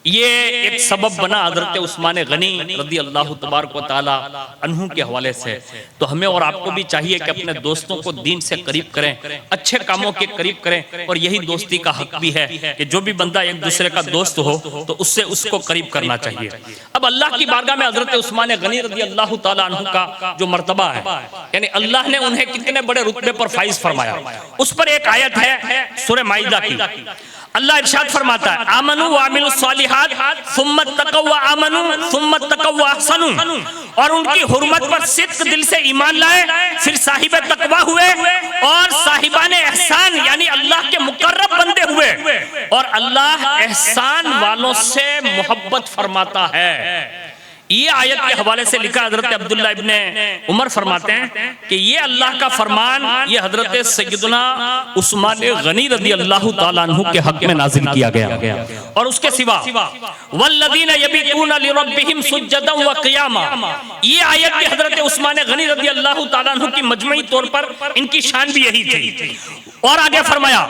ये एक सबब बना हजरत उस्मान गनी रदी अल्लाह तबारक व तआला अन्हु के हवाले से। तो हमें और आपको भी चाहिए कि अपने दोस्तों को दीन से करीब करें, अच्छे कामों के करीब करें, और यही दोस्ती का हक भी है कि जो भी बंदा एक दूसरे का दोस्त हो तो उससे उसको करीब करना चाहिए। अब अल्लाह की बारगाह में हजरत उस्मान गनी रदी अल्लाह तआला अन्हु का जो मर्तबा है, यानी अल्लाह ने उन्हें कितने बड़े रुतबे पर फाइज फरमाया, उस पर एक आयत है सूरह माइदा की। अल्लाह इरशाद फरमाता है, आमनु व अमिलुस सालिहात सुम्मा तक़व व आमनु सुम्मा तक़व व अहसनु, और उनकी हुर्मत पर सिद्क दिल से ईमान लाए, फिर साहिब तकवा हुए और साहिबान एहसान यानी अल्लाह के मुकर्रब बंदे हुए। और अल्लाह एहसान वालों से मोहब्बत फरमाता है। ये आयत के हवाले से लिखा, हजरत अब्दुल्ला इब्ने उमर फरमाते हैं कि ये अल्लाह का फरमान ये हजरत सैयदना उस्मान गनी रदी अल्लाह तआला अन्हु के हक में नाजिल किया गया। और उसके सिवा वल्लज़ीना यबीतूना लिरब्बिहिम सुज्जदन व क़ियामा, ये आयत भी हजरत उस्मान गनी रदी अल्लाह तआला अन्हु की मजमई तौर पर इनकी शान भी यही थी। और आगे फरमाया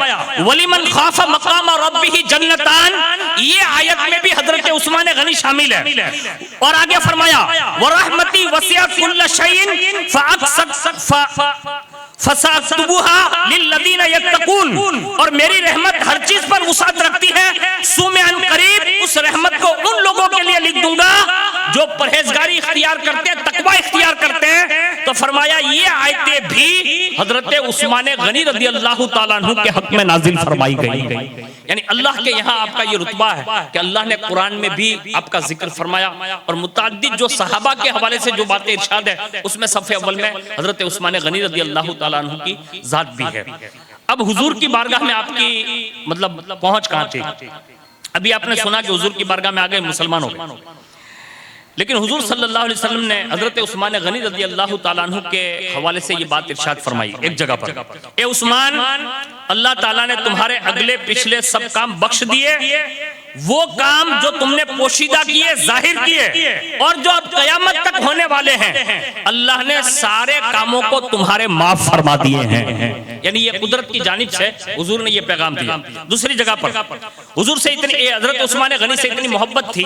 वलिमन खाफा मकाम रब्बिही जन्नतान, ये आयत में भी हजरत उस्मान गनी शामिल है। और आगे फरमाया वरहमती वसिअत कुल्ल शैइन फसअक्तुबुहा लिल्लज़ीना यत्तकून, और मेरी रहमत हर चीज पर वुसाअत रखती है, सो मैं अनकरीब उस रहमत को उन लोगों के लिए लिख दूंगा जो परहेजगारी इख्तियार करते हैं, तकवा इख्तियार करते हैं। तो फरमाया ये आयतें भी हजरत उस्मान गनी रदी अल्लाह तआला अन्हु के हक में नाजिल फरमाई गई। यानी अल्लाह के यहाँ आपका ये रुतबा है कि अल्लाह ने कुरान में भी आपका जिक्र फरमाया, और मुतअद्दिद जो सहाबा के हवाले से जो बातें इरशाद है उसमें सफ़े अव्वल में हजरत उस्मान गनी रदी अल्लाह तआला अन्हु की जात भी है। अब हुजूर की बारगाह में आपकी मतलब पहुंच कहाँ थी? अभी आपने सुना कि हुजूर की बारगाह में आ गए, मुसलमान हो गए, लेकिन हुजूर सल्लल्लाहु अलैहि वसल्लम ने हजरत उस्मान गनी रदी अल्लाह तआला अन्हु के हवाले से ये बात इरशाद फरमाई एक जगह पर, ए उस्मान, अल्लाह ताला ने तुम्हारे अगले पिछले सब काम बख्श दिए, वो काम जो तुमने पोशीदा किए, जाहिर किए, और जो अब कयामत तक होने वाले हैं, अल्लाह ने सारे कामों को तुम्हारे माफ फरमा दिए हैं। यानी ये कुदरत की जानिब से हुजूर ने ये पैगाम दिया। दूसरी जगह पर हुजूर से इतनी हजरत उस्मान गनी से इतनी मोहब्बत थी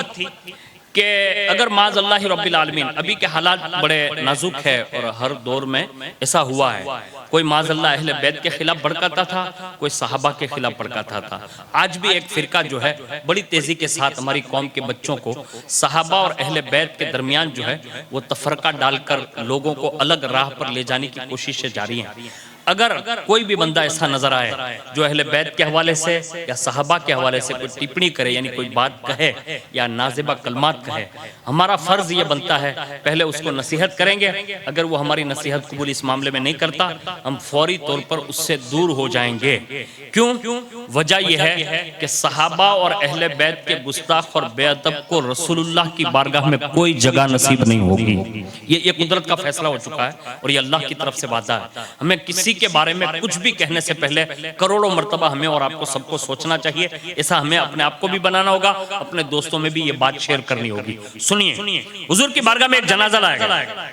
कि अगर माज़ अल्लाह रब्बिल आलमीन, अभी के हालात बड़े नाजुक है और हर दौर में ऐसा हुआ है, कोई माज़ अल्लाह अहले बैत के खिलाफ भड़काता था, कोई सहाबा के खिलाफ भड़काता था। आज भी एक फिरका जो है बड़ी तेजी के साथ हमारी कौम के बच्चों को सहाबा और अहले बैत के दरमियान जो है वो तफरका डालकर लोगों को अलग राह पर ले जाने की कोशिशें जारी हैं। अगर कोई भी बंदा ऐसा नजर आए जो अहले बैत के हवाले से या सहाबा के हवाले से कोई टिप्पणी करे, यानी कोई बात कहे या नाज़िबा कलमात कहे, हमारा फर्ज ये बनता है पहले उसको नसीहत करेंगे। अगर वो हमारी नसीहत कबूल इस मामले में नहीं करता, हम फौरी तौर पर उससे दूर हो जाएंगे। क्यों? वजह यह है कि सहाबा और अहले बैत के गुस्ताख और बेअदब को रसूलुल्लाह की बारगाह में कोई जगह नसीब नहीं होगी। ये कुदरत का फैसला हो चुका है और ये अल्लाह की तरफ से वादा है। हमें किसी के बारे में कुछ भी कहने से पहले करोड़ों मर्तबा हमें और आपको सबको सोचना चाहिए। ऐसा हमें अपने आप को भी बनाना होगा, अपने दोस्तों में भी ये बात शेयर करनी होगी। सुनिए, हुजूर की बारगाह में एक जनाजा लाया गया।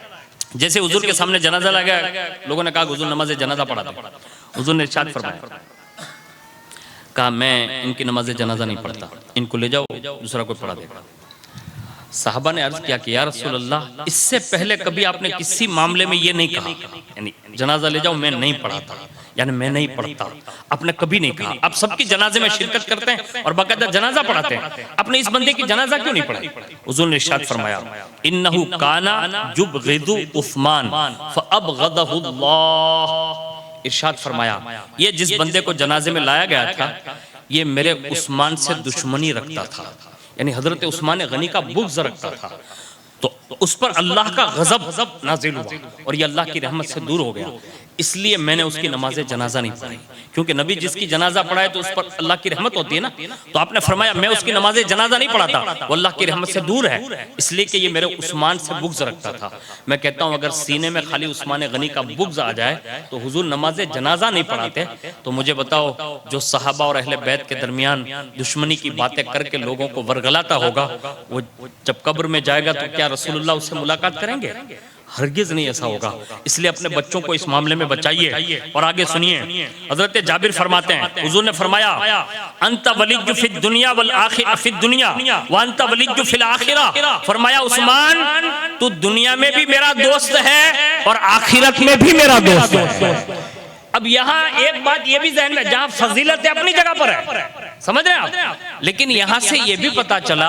जैसे हुजूर के सामने जनाजा लाया गया, लोगों ने कहा हुजूर नमाज जनाजा पढ़ाते। हुजूर ने इरशाद फरमाया, कहा मैं इनकी नमाज जनाजा नहीं पढ़ता, इनको ले जाओ, दूसरा कोई पढ़ा देगा। साहबा ने अर्ज किया कि या रसूल अल्लाह, इससे पहले कभी आपने किसी मामले में ये नहीं कहा, यानी जनाजा ले जाओ मैं नहीं पढ़ाता, यानी मैं नहीं पढ़ता, आपने कभी नहीं कहा। आप सबकी जनाजे में शिरकत करते हैं और बाकायदा जनाजा पढ़ाते हैं, आपने इस बंदे की जनाजा क्यों नहीं पढ़ाई? हुजूर ने इरशाद फरमाया, इन्नहु काना युबग़िदु उस्मान फ़अबग़दहुल्लाह। इरशाद फरमाया, ये जिस बंदे को जनाजे में लाया गया था, ये मेरे उस्मान से दुश्मनी रखता था, यानी हजरत उस्मान गनी का बुग़्ज़ रखता था, तो उस पर अल्लाह का गज़ब नाज़िल हुआ और ये अल्लाह की रहमत से दूर हो गया। इसलिए मैंने उसकी नमाज जनाजा नहीं पढ़ी, क्योंकि नबी जिसकी जनाजा पढ़ाए तो उस पर अल्लाह की रहमत होती है ना। तो आपने फरमाया मैं उसकी नमाज जनाजा नहीं पढ़ाता, वो अल्लाह की रहमत से दूर है, इसलिए कि ये मेरे उस्मान से बुग़्ज़ रखता था। मैं कहता हूँ अगर सीने में खाली उस्मान गनी का बुग़्ज़ आ जाए तो हुजूर नमाज जनाजा नहीं पढ़ाते। तो मुझे बताओ, जो सहाबा और अहले बैत के दरमियान दुश्मनी की बातें करके लोगों को वरगलाता होगा, वो जब कब्र में जाएगा तो क्या रसूलुल्लाह उससे मुलाकात करेंगे? हरगिज नहीं ऐसा होगा। इसलिए अपने बच्चों को इस मामले में बचाइए। और आगे सुनिए, हजरत जाबिर फरमाते हैं, हुजूर ने फरमाया अंत वलिय्यु फिद दुनिया वल आखिरा फिद दुनिया व अंत वलिय्यु फिल आखिरा। फरमाया उस्मान तू दुनिया में भी मेरा दोस्त है और आखिरत में भी मेरा दोस्त है। अब यहाँ एक बात ये भी ज़हन में, जहाँ फजीलत है अपनी जगह पर है, समझ रहे हैं आप, लेकिन यहाँ से ये भी पता चला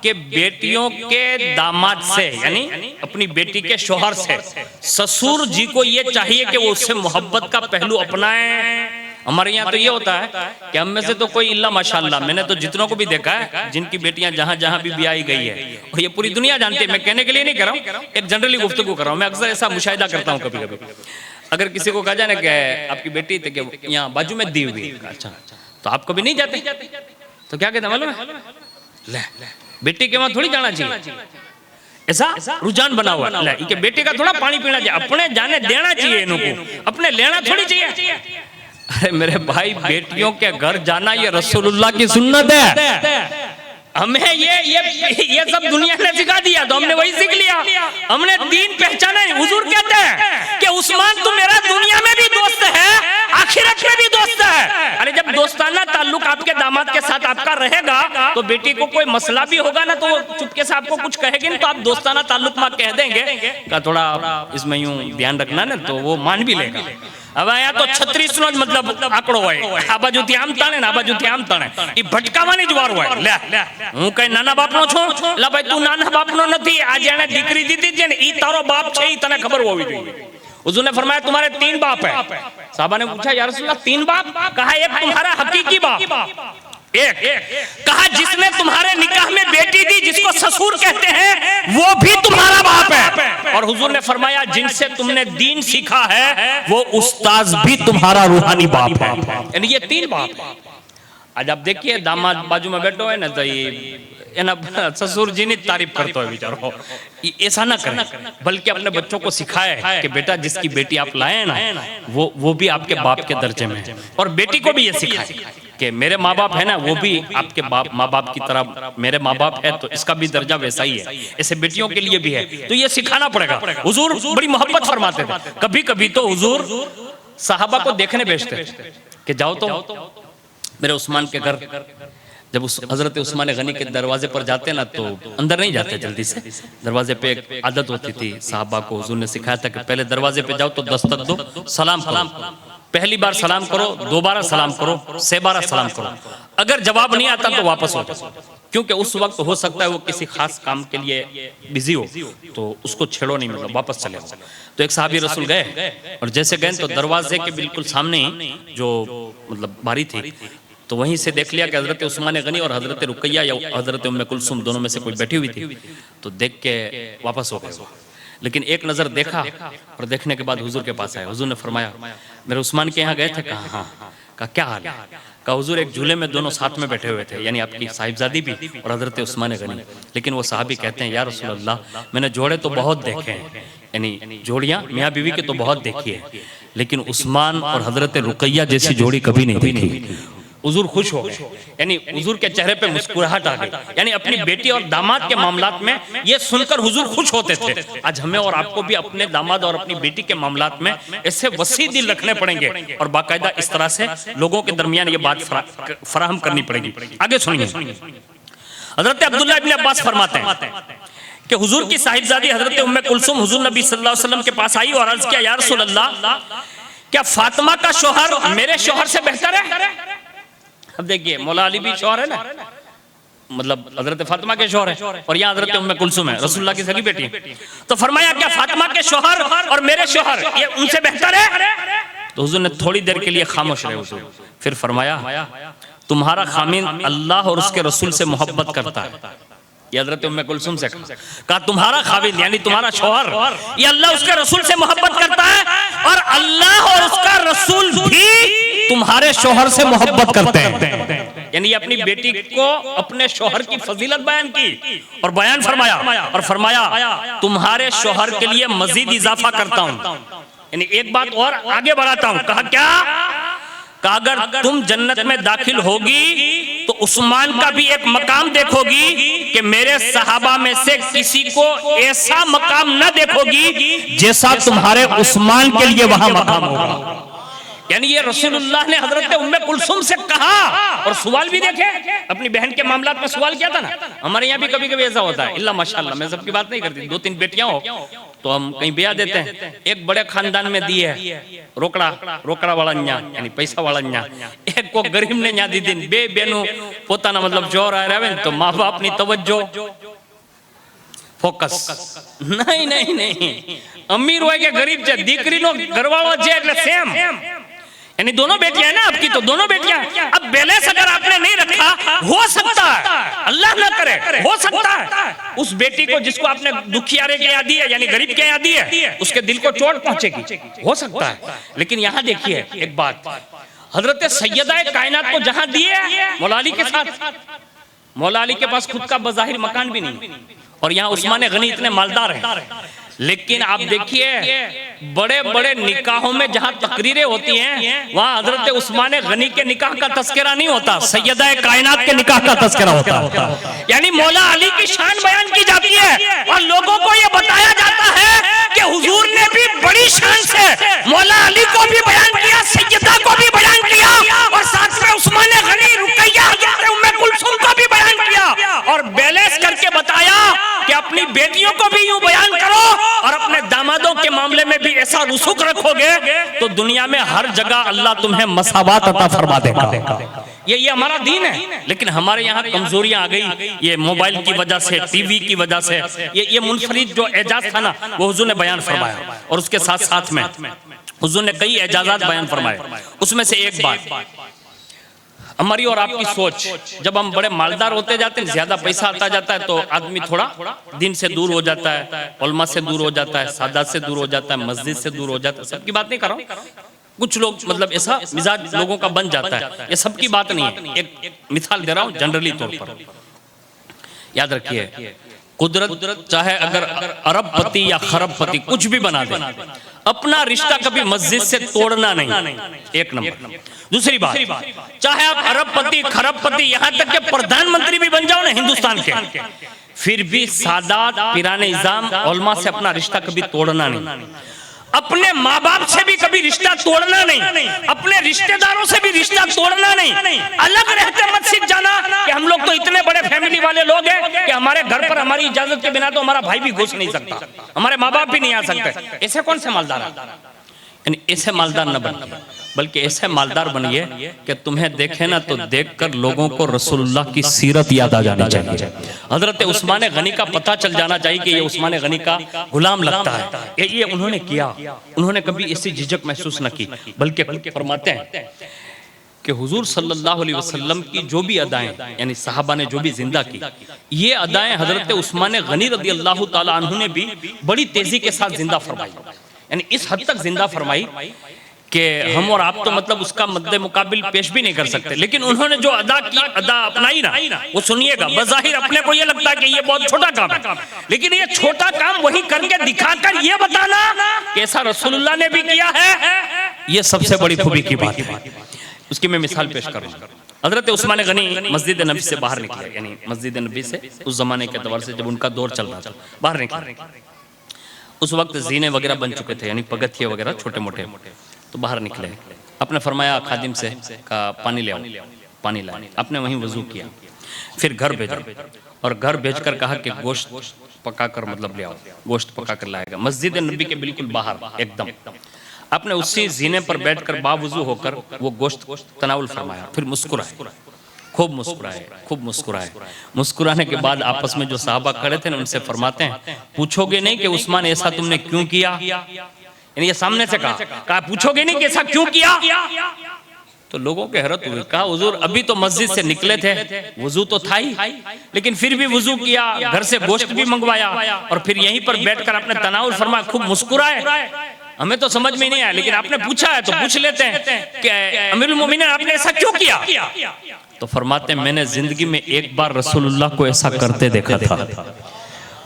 कि बेटियों के दामाद से यानी अपनी बेटी के शोहर से ससुर जी को ये चाहिए कि वो उससे मोहब्बत का पहलू अपनाएं। हमारे यहाँ तो ये होता है कि हम में से तो कोई इल्ला माशाल्लाह, मैंने तो जितनों को भी देखा है जिनकी बेटियां जहां जहां भी ब्याही गई है, और ये पूरी दुनिया जानती है, मैं कहने के लिए नहीं कर रहा हूँ, एक जनरली गुफ्तगू कर रहा हूँ। मैं अक्सर ऐसा मुशाहिदा करता हूँ, कभी कभी अगर किसी को कहा जाए ना कि आपकी बेटी यहाँ बाजू में दी हुई, अच्छा तो आप कभी नहीं जाते तो क्या कहते मालूम है, ले बेटी के वहां थोड़ी जाना चाहिए, ऐसा रुझान बना हुआ है कि बेटी का थोड़ा पानी पीना चाहिए, अपने जाने देना चाहिए, इनको अपने लेना थोड़ी चाहिए। अरे मेरे भाई, बेटियों के घर जाना ये रसूलुल्लाह की सुन्नत है। हमें ये सब दुनिया ने सिखा दिया तो हमने वही सीख लिया, हमने दीन पहचाना है। हुजूर कहते हैं कि उस्मान तू मेरा दुनिया में भी दोस्त है, आखिरत में भी दोस्त है। अरे जब दोस्ताना ताल्लुक आपके दामाद के साथ आपका रहेगा तो बेटी को कोई मसला भी होगा ना तो वो चुपके से आपको कुछ कहेगी ना, तो आप दोस्ताना ताल्लुक में कह देंगे का थोड़ा इसमें यूं ध्यान रखना ना, तो वो मान भी लेगा। अब आया तो 36 નો જ મતલબ આંકડો હોય, આ બાજુથી આમ તાણે ને આ બાજુથી આમ તાણે, ઈ ભટકાવાની જ વાર હોય। લે હું કઈ નાના બાપનો છું? લા ભાઈ તું નાના બાપનો નથી, આ જેણે દીકરી દીધી છે ને ઈ તારો બાપ છે, ઈ તને ખબર હોવી જોઈએ। हुजूर ने फरमाया तुम्हारे 3 बाप है। साहबा ने पूछा या रसूलल्लाह 3 बाप? कहा एक तुम्हारा हकीकी बाप, एक कहा जिसने तुम्हारे निकाह में बेटी दी जिसको ससुर कहते हैं वो भी तुम्हारा बाप है, और हुजूर ने फरमाया जिनसे तुमने दीन सीखा है वो उस्ताद भी तुम्हारा रूहानी बाप है। यानी ये 3 बाप। आज आप देखिए दामाद बाजू में बैठो है ना तो ये ससुर जी ने तारीफ करते हो बेचारो, ऐसा ना करें, बल्कि अपने बच्चों को सिखाए कि बेटा जिसकी बेटी आप लाए ना वो भी आपके बाप के दर्जे में है, और बेटी को भी ये सिखाए कि मेरे माँ बाप है ना वो भी आपके माँ बाप की तरह मेरे माँ बाप है, तो इसका भी दर्जा वैसा ही है। ऐसे बेटियों के लिए भी है, तो ये सिखाना पड़ेगा। हुजूर बड़ी मोहब्बत फरमाते थे। कभी कभी तो हुजूर साहबा को देखने भेजते कि जाओ तो मेरे उस्मान के घर, जब उस हजरत उस्मान गनी के दरवाजे पर जाते ना तो अंदर नहीं जाते जल्दी से, दरवाजे पे एक आदत होती थी साहबा को, हुजूर ने सिखाया था कि पहले दरवाजे पे जाओ तो दस्तक दो, सलाम करो, पहली बार सलाम करो, दोबारा सलाम करो, 6 बार सलाम करो, अगर जवाब नहीं आता तो वापस हो जाओ, क्योंकि उस वक्त हो सकता है वो किसी खास काम के लिए बिजी हो, तो उसको छेड़ो नहीं, मतलब वापस चले जाओ। तो एक साहबी रसूल गए, और जैसे गए तो दरवाजे के बिल्कुल सामने जो मतलब बारी थी तो वहीं से देख लिया कि हजरत उस्मान गनी और हजरत रुकैया या हजरत उम्मे कुलसुम दोनों में से कोई बैठी हुई थी, तो देख के वापस हो गए। लेकिन एक नजर देखा और देखने के बाद हुजूर के पास आए। हुजूर ने फरमाया मेरे उस्मान के यहाँ गए थे? कहा हाँ। कहा क्या हाल है? कहा हुजूर एक झूले में दोनों साथ में बैठे हुए थे, यानी आपकी साहिबजादी भी और हजरत उस्मान गनी। लेकिन वो साहबी कहते हैं या रसूल अल्लाह मैंने जोड़े तो बहुत देखे हैं, यानी जोड़ियां मियाँ बीवी की तो बहुत देखी है, लेकिन उस्मान और हजरत रुकैया जैसी जोड़ी कभी नहीं देखी। हुजूर खुश हो गए, यानी हुजूर के चेहरे पे मुस्कुराहट आ गई, यानी अपनी बेटी और दामाद के मामलात में ये सुनकर हुजूर खुश होते थे। आज हमें और आपको भी अपने दामाद और अपनी बेटी के मामलात में ऐसे वसी दिल रखने पड़ेंगे और बाकायदा इस तरह से लोगों के दरमियान ये बात फराहम करनी पड़ेगी। आगे सुनिए, हजरत अब्दुल्लाह इब्न अब्बास फरमाते हैं कि हुजूर की साहिबजादी हजरत उम्मे कुलसुम हुजूर नबी सल्लल्लाहु अलैहि वसल्लम के पास आई और अर्ज किया या रसूल अल्लाह क्या फातिमा का शौहर मेरे शौहर से बेहतर है? अब देखिए मौला अली भी शौहर है ना, मतलब हजरत फातिमा के शौहर है, और यहाँ हजरत उम्मे कुलसुम है रसूलुल्लाह की सगी बेटी। तो फरमाया क्या फातिमा के शौहर और मेरे शौहर ये उनसे बेहतर है? तो हुजूर ने थोड़ी देर के लिए खामोश रहे हुजूर, फिर फरमाया तुम्हारा खामिन अल्लाह और उसके रसूल से मोहब्बत करता है। ये हजरत उम्मे कुलसुम से कहा तुम्हारा खाविन यानी तुम्हारा शौहर ये अल्लाह उसके रसूल से मोहब्बत करता है, और अल्लाह और उसका रसूल भी तुम्हारे शौहर से मोहब्बत करते हैं। यानी अपनी बेटी को अपने शौहर की फजीलत बयान की और बयान फरमाया, और फरमाया तुम्हारे शौहर के लिए मजीद इजाफा करता हूं, यानी एक बात और आगे बढ़ाता हूं। कहा क्या? कहा अगर तुम जन्नत में दाखिल होगी तो उस्मान का भी एक मकाम देखोगी कि मेरे सहाबा में से किसी को ऐसा मकाम न देखोगी जैसा तुम्हारे उस्मान के लिए वहां मकाम होगा। यानी ये रसूलुल्लाह ने हजरत उम्मे कुलसुम से कहा। और सवाल भी देखे, अपनी बहन के मामलात में सवाल किया था ना। हमारे यहाँ भी कभी कभी ऐसा होता है, इल्ला माशाअल्लाह, मैं सबकी बात नहीं करती, 2-3 बेटियां हो तो हम कहीं ब्याह देते हैं। एक बड़े खानदान में दी है रोकड़ा वाला न्या, यानी पैसा वाला न्या, एक को गरीब ने न्या दी दिन बे बेनो पोताना मतलब जोर आ रहा है तो माँ बाप नी तवज्जो फोकस नहीं अमीर હોય કે ગરીબ છે, દીકરીનો ઘરવાળો છે એટલે સેમ। यानी दोनों बेटियां हैं ना आपकी, तो दोनों बेटियां। अब बैलेंस अगर आपने नहीं रखा, हो सकता है, अल्लाह ना करे, हो सकता है उस बेटी को जिसको आपने दुखियारे के यहाँ दी है, यानी गरीब के यहाँ दी है, उसके दिल को चोट पहुंचेगी, हो सकता है। लेकिन यहाँ देखिए एक बात, हजरत सैयदा कायनात को जहां दिए मौला अली के साथ, मौला अली के पास खुद का बज़ाहिर मकान भी नहीं, और यहाँ उस्मान गनी इतने मालदार हैं। लेकिन आप देखिए बड़े बड़े निकाहों में जहां तकरीरें होती हैं, वहां हजरत उस्मान गनी के निकाह का तस्करा नहीं होता, सैयदा कायनात के निकाह का तस्करा होता है। यानी मौला अली की शान बयान की जाती है और लोगों को यह बताया जाता है कि हुजूर ने भी बड़ी शान से मौला अली को भी बयान किया, सैयदा को भी बयान किया, और साथ में उस्मान गनी, रुकैया, हजरत उम्मे कुलसुम को भी बयान किया, और बैलेंस करके बताया कि अपनी बेटियों को भी यूं बयान करो और अपने दामादों के मामले में भी ऐसा रुसूख रखोगे तो दुनिया में हर जगह अल्लाह तुम्हें मसावात अता फरमा देगा। ये हमारा दीन है। लेकिन हमारे यहाँ कमजोरियां आ गई, ये मोबाइल की वजह से, टीवी की वजह से। ये मुनफरिद जो एजाज था ना, वो हुजूर ने बयान फरमाया, और उसके साथ साथ में हुजूर ने कई एजाजात बयान फरमाए। उसमें से एक बात, हमारी और आपकी सोच, जब हम बड़े मालदार होते जाते हैं, ज्यादा पैसा आता जाता है, तो आदमी थोड़ा दिन से दूर हो जाता है, उलमा से दूर हो जाता है, सादात से दूर हो जाता है, मस्जिद से दूर हो जाता है। सबकी बात नहीं कर रहा हूं, कुछ लोग मतलब ऐसा मिजाज लोगों का बन जाता है, ये सबकी बात नहीं है। एक मिसाल दे रहा हूं जनरली तौर पर, याद रखिए, कुदरत चाहे अगर अरबपति या खरबपति कुछ भी बना दे, अपना रिश्ता कभी मस्जिद से तोड़ना नहीं, एक नंबर। दूसरी बात, चाहे आप अरबपति खरबपति यहां तक के प्रधानमंत्री भी बन जाओ ना हिंदुस्तान के, फिर भी सादात पीराने इज़ाम उलमा से अपना रिश्ता कभी तोड़ना नहीं, अपने माँ बाप से भी कभी रिश्ता तोड़ना नहीं, अपने रिश्तेदारों से भी रिश्ता तोड़ना नहीं। अलग रहते मत सीख जाना कि हम लोग तो इतने बड़े फैमिली वाले लोग हैं कि हमारे घर पर हमारी इजाजत के बिना तो हमारा भाई भी घुस नहीं सकता, हमारे माँ बाप भी नहीं आ सकते। ऐसे कौन से मालदार है? यानी ऐसे मालदार न बनिए, बल्कि ऐसे मालदार बनिए कि तुम्हें देखे ना तो देखकर लोगों को रसूलुल्लाह की सीरत याद आ जानी चाहिए। हजरत उस्मान गनी का पता चल जाना चाहिए कि ये उस्मान गनी का गुलाम लगता है। ये उन्होंने किया, उन्होंने कभी ऐसी झिझक महसूस न की, बल्कि फरमाते हैं कि हुजूर सल्लल्लाहु अलैहि वसल्लम की जो भी अदाएं, यानी सहाबा ने जो भी जिंदा की, ये अदाएं हजरत उस्मान गनी रज़ी अल्लाह तआला अन्हु ने भी बड़ी तेजी के साथ जिंदा फरमाई, यानी इस हद तक जिंदा फरमाई कि हम और आप तो मतलब उसका मद्दे मुकाबिल पेश भी नहीं कर सकते। लेकिन उन्होंने जो अदा की, अदा अपनाई ना, वो सुनिएगा, बज़ाहिर अपने को ये लगता है कि ये बहुत छोटा काम है, लेकिन ये छोटा काम वही करके दिखाकर ये बताना कि ऐसा रसूलुल्लाह ने भी किया है, ये सबसे बड़ी खूबी की बात है। उसकी मैं मिसाल पेश कर रहा हूँ। हजरत उस्मान गनी मस्जिद नबी से बाहर निकले, यानी मस्जिद नबी से उस जमाने के दौर से जब उनका दौर चल रहा था, बाहर निकले। उस वक्त जीने वगैरह बन चुके थे, यानी पगथिये वगैरह छोटे मोटे, तो बाहर निकले। आपने फरमाया खादिम से का पानी ले आओ, पानी लाए, आपने वहीं वजू किया, फिर घर भेजा, और घर भेजकर कहा कि गोश्त पकाकर मतलब ले आओ, गोश्त पकाकर लाएगा। मस्जिद नबी के बिल्कुल बाहर एकदम आपने उसी जीने पर बैठकर बावजू होकर वो गोश्त तनाउल फरमाया, फिर मुस्कुराए, खूब मुस्कुराए, खूब मुस्कुराए। मुस्कुराने के बाद आपस में जो साहबा खड़े थे ना, उनसे फरमाते हैं, पूछोगे नहीं कि उस्मान ऐसा तुमने क्यों किया? यानी ये सामने से कहा पूछोगे नहीं कि ऐसा क्यों किया? तो लोगों के हैरत हुई, कहा हुजूर अभी तो मस्जिद से निकले थे, वजू तो था ही, लेकिन फिर भी वजू किया, घर से गोश्त भी मंगवाया, और फिर यहीं पर बैठकर आपने तनाउल फरमाया, खूब मुस्कुराए। हमें तो समझ में नहीं आया, लेकिन आपने पूछा है तो पूछ लेते हैं कि अमीरुल मोमिनीन आपने ऐसा क्यों किया? तो फरमाते हैं, मैंने जिंदगी में एक बार रसूलुल्लाह को ऐसा करते देखा था,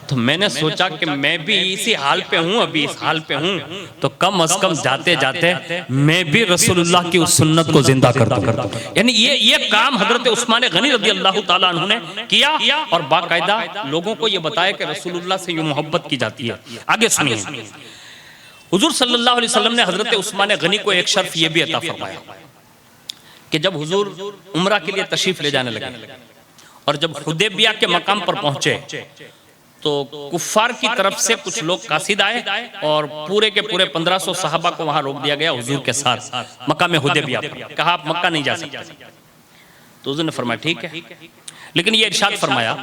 तो मैंने सोचा कि मैं भी इसी हाल पे हूँ, अभी इस हाल पे हूँ, तो कम अज कम जाते जाते मैं भी रसूलुल्लाह की उस सुन्नत को जिंदा कर दूं। यानी ये काम हजरत उस्मान गनी रज़ी अल्लाह ताला अन्हु ने किया और बाकायदा लोगों को ये बताया कि रसूलुल्लाह से यूं मोहब्बत की जाती है। आगे सुनिए, हुजूर सल्लल्लाहु अलैहि वसल्लम ने हजरत उस्मान गनी को एक शर्फ ये भी अता फरमाया कि जब हुजूर उम्रा के लिए तशरीफ ले जाने लगे और जब हुदैबिया के मकाम पर पहुंचे तो कुफ्फार की तरफ से कुछ लोग कासिद आए और पूरे के पूरे 1500 सहाबा को वहां रोक दिया गया हुजूर के साथ मकाम हुदैबिया पर। कहा आप मक्का नहीं जा सकते। तो हुजूर ने फरमाया ठीक है, लेकिन ये इरशाद फरमाया,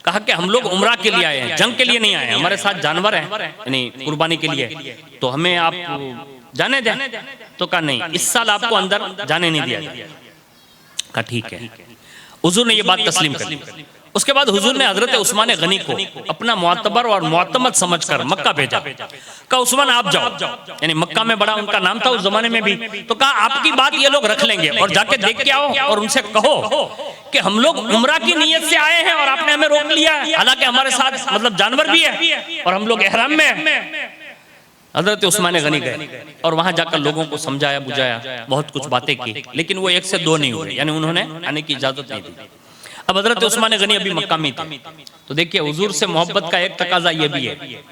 कहा कि हम लोग उम्रा के लिए आए हैं, जंग के लिए नहीं आए हैं, हमारे साथ जानवर हैं यानी कुर्बानी के लिए, तो हमें आप जाने दें। तो कहा नहीं, इस साल आपको अंदर जाने नहीं दिया जाएगा। कहा ठीक है। हुजूर ने ये बात तस्लीम कर ली। उसके बाद हुजूर ने हजरत उस्मान गनी को अपना मुअत्तबर और मुअत्तमद समझकर मक्का भेजा। कहा उस्मान आप जाओ, यानी मक्का में बड़ा उनका नाम था उस जमाने में भी। तो कहा आपकी बात ये लोग रख लेंगे और जाके देख के आओ और उनसे कहो कि हम लोग उम्रा की नीयत से आए हैं और आपने हमें रोक लिया है, हालांकि हमारे साथ मतलब जानवर भी है और हम लोग एहराम में हैं। हजरत उस्मान गनी गए और वहां जाकर लोगों को समझाया बुझाया, बहुत कुछ बातें की, लेकिन वो एक से दो नहीं हुए, यानी उन्होंने आने की इजाजत नहीं दी। अब हजरत उस्मान गनी अभी मक्का में थे। तो देखिए हुजूर से मोहब्बत का एक तकाजा ये भी है।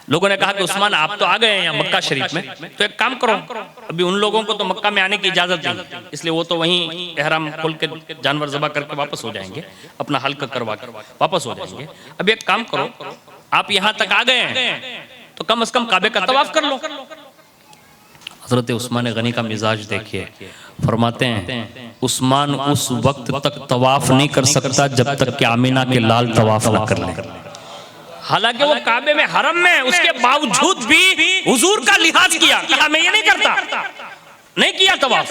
लोगों ने कहा कि उस्मान आप तो आ गए हैं यहाँ मक्का शरीफ में, तो एक काम करो, अभी उन लोगों को तो मक्का में आने की इजाजत नहीं, इसलिए वो तो वहीं एहराम खोल के जानवर ज़बह करके वापस हो जाएंगे, अपना हल्का करवा कर वापस हो जाएंगे। अब एक काम करो, आप यहाँ तक आ गए हैं तो कम से कम काबे का तवाफ कर लो। हजरत उस्मान गनी का मिजाज देखिए, फरमाते हैं उस्मान उस वक्त तक तवाफ नहीं कर सकता जब तक कि आमिना के लाल तवाफ न कर ले। हालांकि वो काबे में हरम में, उसके बावजूद भी हुजूर का लिहाज किया, कहा मैं ये नहीं करता, नहीं किया तवाफ।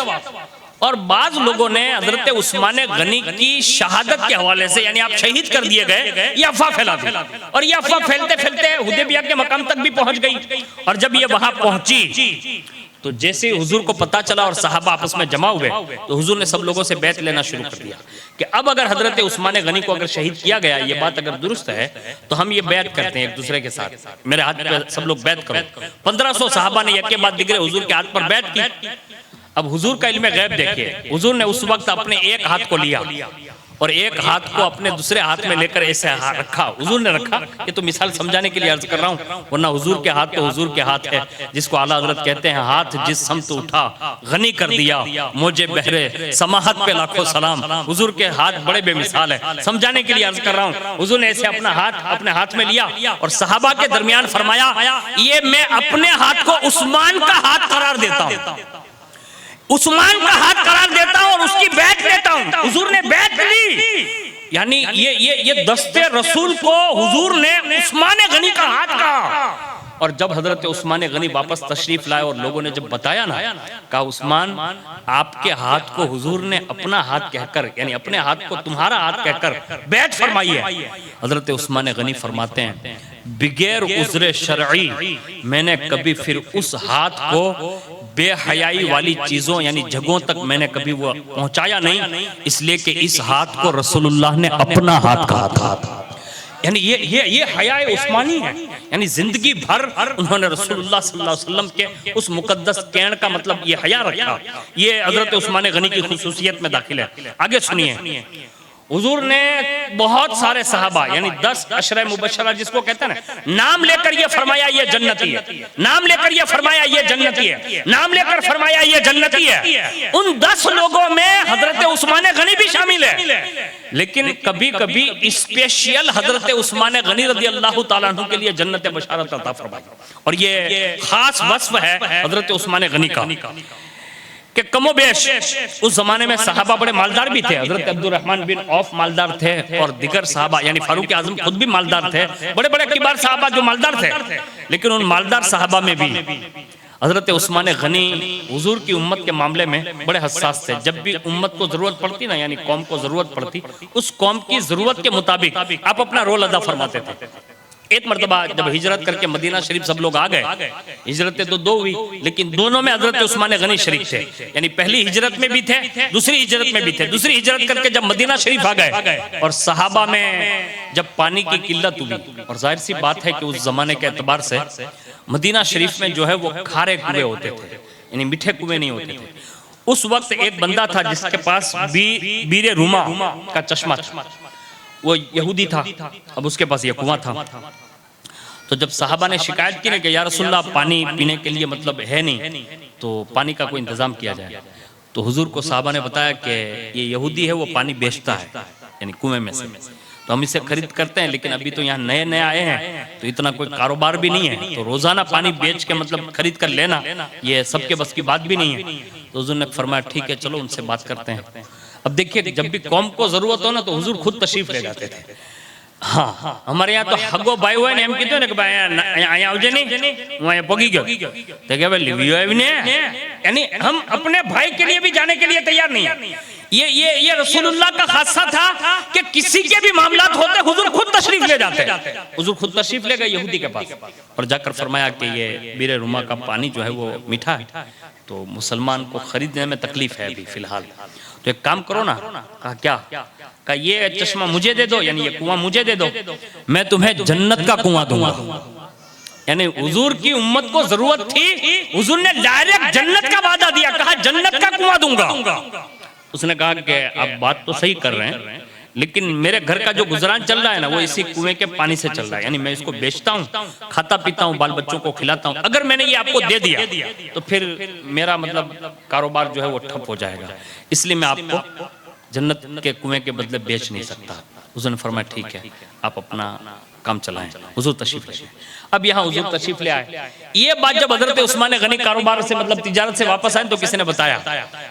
और बाज लोगों ने हजरत उस्मान गनी की शहादत के हवाले से, यानी आप शहीद कर दिए गए, ये अफवाह फैला दी और ये अफवाह फैलते फैलते हुदैबिया के मकाम तक भी पहुंच गई। और जब ये वहां पहुंची तो जैसे हुजूर को पता चला और सहाबा आपस में जमा हुए तो हुजूर ने सब लोगों से बैत लेना शुरू कर दिया कि अब अगर हजरत उस्मान गनी को अगर शहीद किया गया, ये बात अगर दुरुस्त है तो हम ये बैत करते हैं एक दूसरे के साथ, मेरे हाथ पे सब लोग बैत करो। 1500 सहाबा ने एक के बाद दिगरे हुजूर के हाथ पर बैत की। अब हुजूर का इल्म गैब देखिए, हुजूर ने उस वक्त अपने एक हाथ को लिया और एक हाथ को अपने दूसरे हाथ में लेकर ऐसे रखा, हुजूर ने रखा। ये तो मिसाल समझाने के लिए अर्ज कर रहा हूँ, वरना हुजूर के हाथ तो हुजूर के हाथ है, जिसको आला हजरत कहते हैं हाथ जिस समत उठा गनी कर दिया मुझे बहरे समाहत पे लाखों सलाम। हुजूर के हाथ बड़े बेमिसाल है, समझाने के लिए अर्ज कर रहा हूँ। हुजूर ने ऐसे अपना हाथ अपने हाथ में लिया और सहाबा के दरमियान फरमाया, ये मैं अपने हाथ को उस्मान का हाथ करार देता हूँ, उस्मान का हाथ करार देता हूं और उसकी बैत लेता हूं। हुजूर ने बैत ली, यानी ये दस्ते रसूल को हुजूर ने उस्मान गनी का हाथ कहा। और जब हजरत उस्मान गनी वापस तशरीफ लाए और लोगों ने जब बताया ना, कहा उस्मान आपके हाथ को हुजूर ने अपना हाथ कहकर, यानी अपने हाथ को तुम्हारा हाथ कहकर बैत फरमाई है। हजरत उस्मान गनी फरमाते हैं बिगैर उज़्र शरई मैंने कभी फिर उस हाथ को बेहयाई वाली चीजों यानी जगहों तक मैंने कभी वो पहुंचाया नहीं, इसलिए कि इस हाथ को रसूलुल्लाह ने अपना हाथ कहा था। यानी ये हयाए उस्मानी है, यानी जिंदगी भर उन्होंने रसूलुल्लाह सल्लल्लाहु अलैहि वसल्लम के उस मुकद्दस कहने का मतलब ये हया रखा। ये हजरत उस्मान गनी की खुसूसियत में दाखिल है। आगे सुनिए, हुजूर ने बहुत सारे सहाबा यानी 10 अशरे मुबशरा जिसको कहते हैं ना, नाम लेकर ये फरमाया ये जन्नती है, नाम लेकर ये फरमाया ये जन्नती है, नाम लेकर फरमाया ये जन्नती है। उन 10 लोगों में हजरत उस्मान गनी भी शामिल है, लेकिन कभी कभी स्पेशल हजरत उस्मान गनी रज़ी अल्लाह ताला अन्हु के लिए जन्नत बशारत अता फरमाई। और ये खास वस्फ है हजरत उस्मान गनी का कि कमोबेश उस जमाने में सहाबा बड़े मालदार भी थे। हजरत अब्दुर्रहमान बिन औफ मालदार थे और दिगर सहाबा यानी फारूक आजम खुद भी मालदार थे, बड़े बड़े किबार सहाबा जो मालदार थे। लेकिन उन मालदार सहाबा में भी हजरत उस्मान गनी हुजूर की उम्मत के मामले में बड़े हसास थे। जब भी उम्मत को जरूरत पड़ती ना, यानी कौम को जरूरत पड़ती, उस कौम की जरूरत के मुताबिक आप अपना रोल अदा फरमाते थे। एक मरतबा जब हिजरत करके मदीना शरीफ सब लोग आ गए, हिजरतें तो दो हुई, लेकिन दोनों में हजरत उस्मान गनी शरीफ थे। यानी पहली हिजरत में भी थे, दूसरी हिजरत में भी थे। दूसरी हिजरत करके जब मदीना शरीफ आ गए और सहाबा में जब पानी की किल्लत हुई, और जाहिर सी बात है कि उस जमाने के एतबार से मदीना शरीफ में जो है वो खारे कुएं होते थे, यानी मीठे कुएं नहीं होते थे। उस वक्त एक बंदा था जिसके पास बीरे रुमा का चश्मा था, वो यहूदी था। अब उसके पास ये कुआं था। तो जब साहबा ने शिकायत की ना कि या रसूलल्लाह पानी पीने के लिए मतलब है नहीं, तो पानी का कोई इंतजाम किया जाए, तो हुजूर को साहबा ने बताया कि ये यहूदी है, वो पानी बेचता है यानी कुएं में से, तो हम इसे खरीद करते हैं, लेकिन अभी तो यहाँ नए नए आए हैं तो इतना कोई कारोबार भी नहीं है, तो रोजाना पानी बेच के मतलब खरीद कर लेना ये सबके बस की बात भी नहीं है। तो हुजूर ने फरमाया ठीक है चलो उनसे बात करते हैं। अब देखिए जब भी कौम को जरूरत हो ना तो हुजूर खुद तशरीफ ले जाते थे। हाँ, हमारे यहाँ तो हगो भाई हुआ ने हम कीधुं ने कि भाई અહીંયા આવજે નહીં હું અહીંયા પગી ગયો તો કે ભાઈ લીવ્યો આવીને, यानी हम अपने भाई के लिए भी जाने के लिए तैयार नहीं है। ये रसूलुल्लाह का खासा था कि किसी के भी मामलात होते हुजूर खुद तशरीफ ले जाते। हुजूर खुद तशरीफ ले गए यहूदी के पास और जाकर फरमाया कि ये बीरे रुमा का पानी जो है वो मीठा है, तो मुसलमान को खरीदने में तकलीफ है अभी फिलहाल, तो एक काम करो ना। कहा क्या? कहा ये चश्मा मुझे दे दो, यानी ये कुआं मुझे दे दो, मैं तुम्हें जन्नत का कुआं दूंगा। यानी हुजूर की उम्मत को जरूरत थी, हुजूर ने डायरेक्ट जन्नत का वादा दिया, कहा जन्नत का कुआं दूंगा। उसने कहा कि आप बात तो सही कर रहे हैं, लेकिन मेरे घर का जो गुजरान चल रहा है ना वो इसी कुएं के पानी से चल रहा है, यानी मैं इसको बेचता हूँ, खाता पीता हूँ, बाल बच्चों को खिलाता हूँ। अगर मैंने ये आपको दे दिया तो फिर मेरा मतलब कारोबार जो है वो ठप हो जाएगा, इसलिए मैं आपको जन्नत के कुएं के बदले बेच नहीं सकता। हुजूर ने फरमाया ठीक है आप अपना काम चलाएं। हुजूर तशरीफ ले आए। अब यहाँ हुजूर तशरीफ ले आए, ये बात जब हजरत उस्मान गनी कारोबार से मतलब तिजारत से वापस आए तो किसी ने बताया,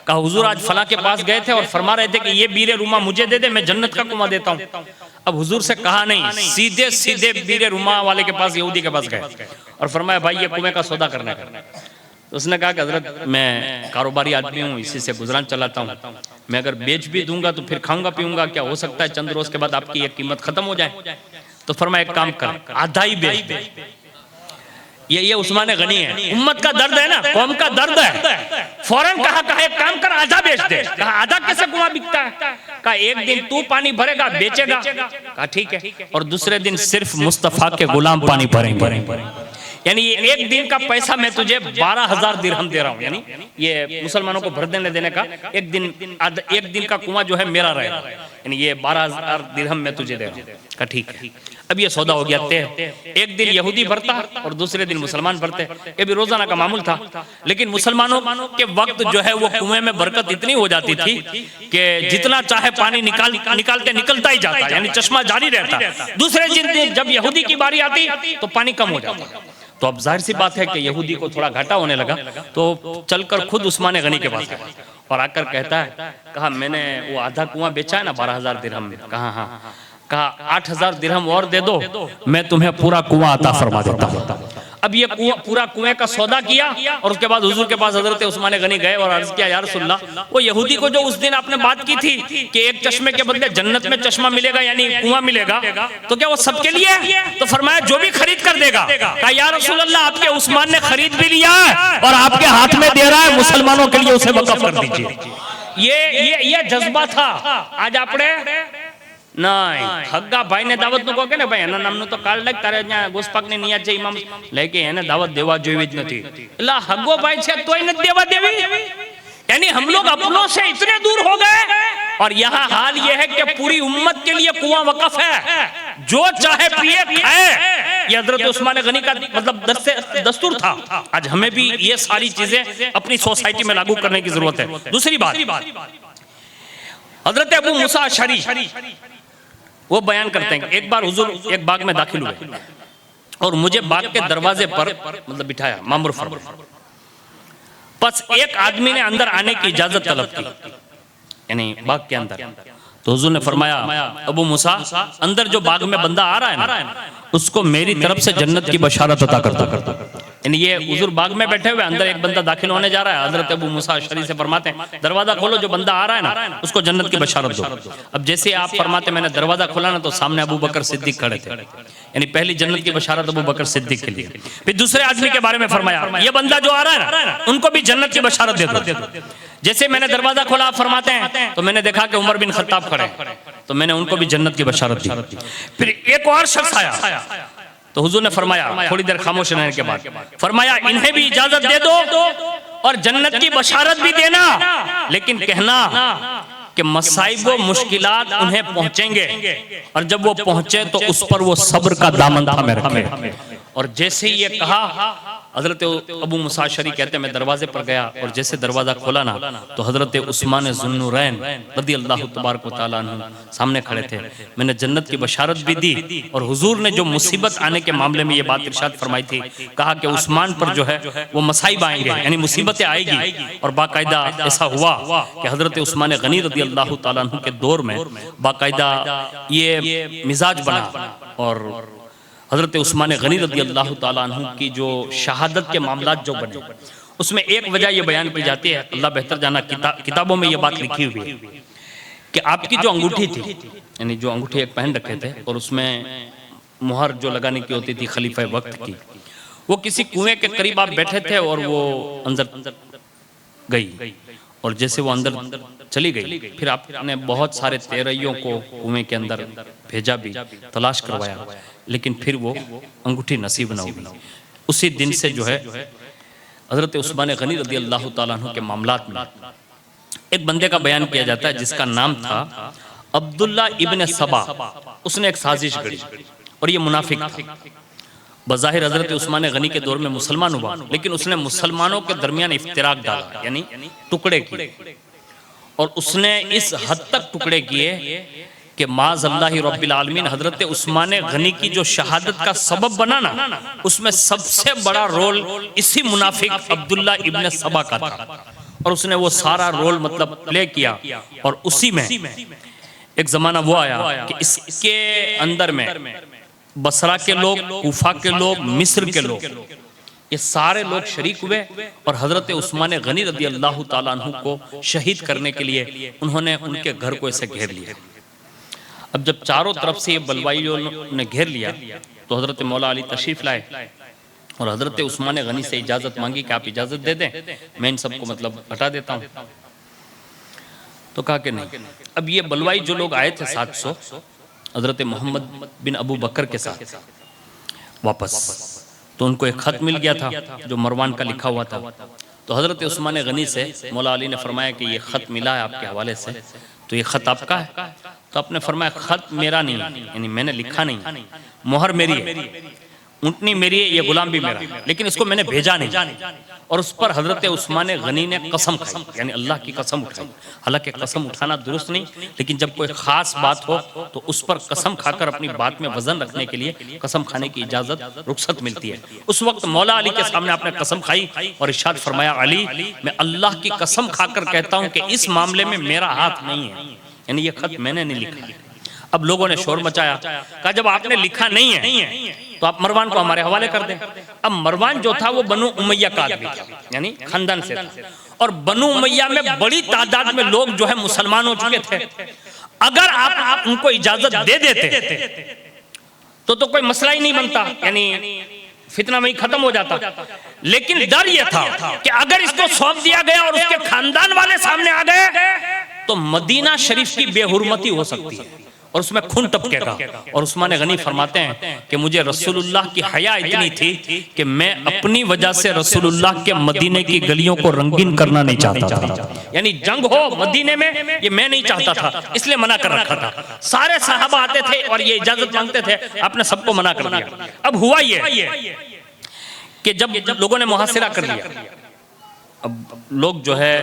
कहा हुजूर आज फला के पास गए थे और फरमा रहे थे कि ये बीरे रुमा मुझे दे दे, मैं जन्नत का कुआं देता हूँ। अब हुजूर से कहा नहीं, सीधे सीधे बीरे रुमा वाले के पास यहूदी के पास गए और फरमाया भाई ये कुएं का सौदा करना है। तो उसने कहा कि हजरत मैं कारोबारी आदमी हूँ, इसी से गुजरान चलाता हूँ, मैं अगर बेच भी दूंगा तो फिर खाऊंगा पीऊंगा, क्या हो सकता है चंद रोज के बाद आपकी ये कीमत खत्म हो जाए। तो फरमाया एक काम कर आधा ही बेच दे। ये उस्मान गनी है, उम्मत का दर्द है ना, कौम का दर्द है। फौरन कहा एक काम कर आधा बेच दे। कहा आधा कैसे कुआं बिकता है? कहा एक दिन तू पानी भरेगा बेचेगा। कहा ठीक है, और दूसरे दिन सिर्फ मुस्तफा के गुलाम पानी भरेंगे, यानी ये एक दिन का पैसा मैं तुझे 12,000 दिरहम दे रहा हूँ, यानी ये मुसलमानों को भर देने का एक दिन का कुआं जो है मेरा रहेगा, यानी ये 12,000 दिरहम मैं तुझे दे रहा हूँ। कहा ठीक है। अब ये सौदा हो गया तय, एक दिन यहूदी भरता और दूसरे दिन मुसलमान भरते, ये भी रोजाना का मामूल था। लेकिन मुसलमानों के वक्त जो है वो कुएं में बरकत इतनी हो जाती थी कि जितना चाहे पानी निकालते निकलता ही जाता, यानी चश्मा जारी रहता। दूसरे दिन जब यहूदी की बारी आती तो पानी कम हो जाता। तो अब जाहिर सी बात है कि यहूदी को थोड़ा घाटा होने लगा, तो चलकर खुद उस्मान गनी के पास गया और आकर कहता है, कहा मैंने वो आधा कुआं बेचा है ना 12,000 दिरहम में। कहा हाँ। कहा 8,000 दिरहम और दे दो, मैं तुम्हें पूरा कुआं अता फरमा देता हूं। अब ये पूरा कुएं का सौदा किया और उसके बाद हुजूर के पास हजरत उस्मान गनी गए और अर्ज किया या रसूलल्लाह, वो यहूदी को जो उस दिन आपने बात की थी कि एक चश्मे के बदले जन्नत में चश्मा मिलेगा यानी कुआं मिलेगा, तो क्या वो सबके लिए है? तो फरमाया जो भी खरीद कर देगा। कहा या रसूलल्लाह आपके उस्मान ने खरीद भी लिया है और आपके हाथ में दे रहा है, मुसलमानों के लिए उसे वक़्फ़ कर दीजिए। ये जज्बा था। आज आपने नहीं हग्गा भाई ने दावत નું કહો કે ને ભાઈ એના નામનું તો કાર્ડ લાગ તારે અહીંયા ગોસ્પાકની નિયત છે ઇમામ લેકે એને દાવત દેવા જોઈવી જ નથી, એટલે હગ્ગો ભાઈ છે તોય નથી દેવા દેવી। यानी हम लोग अपनों से इतने दूर हो गए और यहाँ हाल ये है कि पूरी उम्मत के लिए कुआं वक़फ़ है, जो चाहे पिए खाए। ये हजरत उस्मान गनी का मतलब दस्तूर था। आज हमें भी ये सारी चीजें अपनी सोसाइटी में लागू करने की जरूरत है। दूसरी बात, हजरत अबू मूसा अशअरी वो बयान करते हैं, एक बार हुजूर एक बाग में दाखिल हुए और मुझे बाग के दरवाजे पर मतलब बिठाया मामूर फरमा, बस एक आदमी ने अंदर आने की इजाजत तलब की, यानी बाग के अंदर। तो हुजूर ने फरमाया अबू मूसा अंदर जो बाग में बंदा आ रहा है ना उसको मेरी तरफ से जन्नत की बशारत अता करता। यानी ये हुजूर बाग में बैठे हुए, अंदर एक बंदा दाखिल होने जा रहा है। हजरत अबू मूसा अशअरी से फरमाते हैं दरवाजा खोलो, जो बंदा आ रहा है ना उसको जन्नत की बशारत दो। अब जैसे आप फरमाते मैंने दरवाजा खोला ना तो सामने अबू बकर सिद्दीक खड़े थे, यानी पहली जन्नत की बशारत अबू बकर सिद्दीक के लिए। फिर दूसरे आदमी के बारे में फरमाया ये बंदा जो आ रहा है ना उनको भी जन्नत की बशारत दे दो। जैसे मैंने दरवाजा खोला आप फरमाते हैं तो मैंने देखा कि उमर बिन खत्ताब खड़े, तो मैंने उनको भी जन्नत की बशारत दी। फिर एक और शख्स आया तो हुजूर ने फरमाया थोड़ी देर खामोश रहने के बाद फरमाया इन्हें भी इजाजत दे दो और जन्नत की बशारत भी देना, लेकिन कहना कि मसाइब व मुश्किलात उन्हें पहुंचेंगे और जब वो पहुंचे तो उस पर वो सब्र का दामन थामे रखे। और जैसे ही ये कहा हजरत अबू मूसा अशअरी कहते हैं मैं दरवाजे पर गया और जैसे दरवाजा खोला ना तो हजरत उस्मान ज़ुन्नुरैन रज़ी अल्लाह तबारक व तआला अन्हु सामने खड़े थे। मैंने जन्नत की बशारत भी दी और हुजूर ने जो मुसीबत आने के मामले में ये बात इरशाद फरमाई थी, कहा कि उस्मान पर जो है वो मसाइब आएंगे यानी मुसीबतें आएगी। और बाकायदा ऐसा हुआ कि हजरत उस्मान गनी रज़ी अल्लाह तआला अन्हु के दौर में बाकायदा ये मिजाज बना और हजरत उस्मान गनी रज़ी अल्लाह तआला अन्हु की जो शहादत के मामलात जो बने उसमें एक वजह ये बयान की जाती है, अल्लाह बेहतर जाना, किताबों में ये बात लिखी हुई है कि आपकी जो अंगूठी थी यानी जो अंगूठी एक पहन रखे थे और उसमें मुहर जो लगाने की होती थी खलीफा वक्त की, वो किसी कुएं के करीब आप बैठे थे और वो अंदर गई और जैसे वो अंदर चली गई फिर आपने बहुत सारे तेरैयों को कुएं के अंदर भेजा भी, तलाश करवाया, लेकिन फिर वो अंगूठी नसीब न हुई। उसी दिन से जो है हजरत उस्मान गनी रज़ी अल्लाह तआला अन्हु के मामलात में एक बंदे का बयान किया जाता है जिसका नाम था अब्दुल्ला इब्न सबा। उसने एक साजिश गढ़ी और ये मुनाफिक था। बज़ाहिर हजरत उस्मान गनी के दौर में मुसलमान हुआ, लेकिन उसने मुसलमानों के दरमियान इफ्तिराक डाला यानी टुकड़े किए और उसने इस हद तक टुकड़े किए कि माज़अल्लाहि रब्बिल आलमीन हजरत उस्मान गनी की जो शहादत का सबब बना ना उसमें सबसे बड़ा रोल इसी मुनाफिक अब्दुल्ला इब्न सबा का था और उसने वो सारा रोल मतलब प्ले किया। और उसी में एक जमाना वो आया कि इसके अंदर में बसरा के लोग, कूफा के लोग, मिस्र के लोग, ये सारे लोग शरीक हुए और हजरत उस्मान गनी रज़ी अल्लाह तआला अन्हु को शहीद करने के लिए उन्होंने उनके घर को ऐसे घेर लिया। अब जब चारों तरफ से ये बलवाइयों ने घेर लिया तो हजरत मौला अली तशरीफ लाए और हजरत उस्मान गनी से इजाजत मांगी कि आप इजाजत दे दें, मैं इन सबको मतलब हटा देता हूँ। तो कहा कि नहीं। अब ये बलवाई जो लोग आए थे 700 हजरत मोहम्मद बिन अबू बकर के साथ वापस, तो उनको एक खत मिल गया था जो मरवान का लिखा हुआ था। तो हजरत उस्मान गनी से मौला अली ने फरमाया कि ये खत मिला है आपके हवाले से, तो ये खत आपका है? तो आपने फरमाया खत मेरा नहीं यानी मैंने लिखा नहीं, मोहर मेरी है, ऊँटनी मेरी है, ये गुलाम भी मेरा, लेकिन इसको मैंने भेजा नहीं। और उस पर हजरत उस्मान गनी ने कसम खाई यानी अल्लाह की कसम उठाई। हालांकि कसम उठाना दुरुस्त नहीं, लेकिन जब कोई खास बात हो तो उस पर कसम खाकर अपनी बात में वजन रखने के लिए कसम खाने की इजाजत रुखसत मिलती है। उस वक्त मौला अली के सामने आपने कसम खाई और इरशाद फरमाया अली मैं अल्लाह की कसम खाकर कहता हूँ कि इस मामले में मेरा हाथ नहीं है, यानी ये खत मैंने नहीं लिखा। अब लोगों ने शोर मचाया, कहा जब आपने लिखा नहीं है तो आप मरवान को हमारे हवाले कर दें। अब मरवान जो था वो बनु उमैया का आदमी था यानी खानदान से था और बनु उमैया में बड़ी तादाद में लोग जो है मुसलमान हो चुके थे। अगर आप उनको इजाजत दे देते तो कोई मसला ही नहीं बनता, यानी फितना वही खत्म हो जाता। लेकिन डर ये था कि अगर इसको सौंप दिया गया और उसके खानदान वाले सामने आ गए तो मदीना शरीफ की बेहुरमती हो सकती है और उसमें खून टपकेगा। और उस्मान गनी फरमाते हैं कि मुझे रसूलुल्लाह की हया इतनी थी कि मैं अपनी वजह से रसूलुल्लाह के मदीने की गलियों को रंगीन करना नहीं चाहता था, यानी जंग हो मदीने में ये मैं नहीं चाहता था, इसलिए मना कर रखा था। सारे सहाबा आते थे और ये इजाजत मांगते थे, आपने सबको मना कर दिया। अब हुआ ये कि जब लोगों ने मुहासिरा कर लिया, अब लोग जो है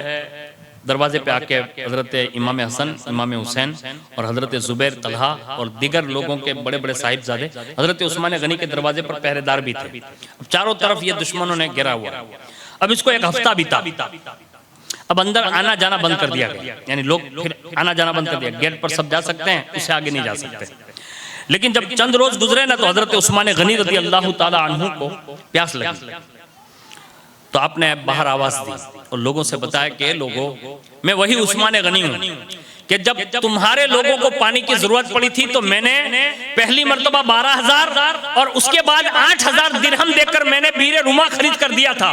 दरवाजे पे आके हजरत इमाम हसन, इमाम हुसैन और हजरत जुबैर, तलहा और दीगर लोगों के बड़े बड़े साहिबजादे हजरत उस्मान गनी के दरवाजे पर पहरेदार भी थे। अब चारों तरफ ये दुश्मनों ने घेरा हुआ। अब इसको एक हफ्ता बीता, अब अंदर आना जाना बंद कर दिया गया, यानी लोग फिर आना जाना बंद कर दिया। गेट पर सब जा सकते हैं, उससे आगे नहीं जा सकते। लेकिन जब चंद रोज गुजरे ना तो हजरत उस्मान गनी रज़ी अल्लाह तआला अन्हु को प्यास लगी तो आपने बाहर आवाज दी और लोगों से बताया कि लोगों, मैं वही उस्मान गनी हूं कि जब तुम्हारे लोगों को पानी की जरूरत पड़ी थी तो मैंने पहली मर्तबा 12,000 और उसके बाद 8,000 दिरहम देकर मैंने बीरे रुमा खरीद कर दिया था।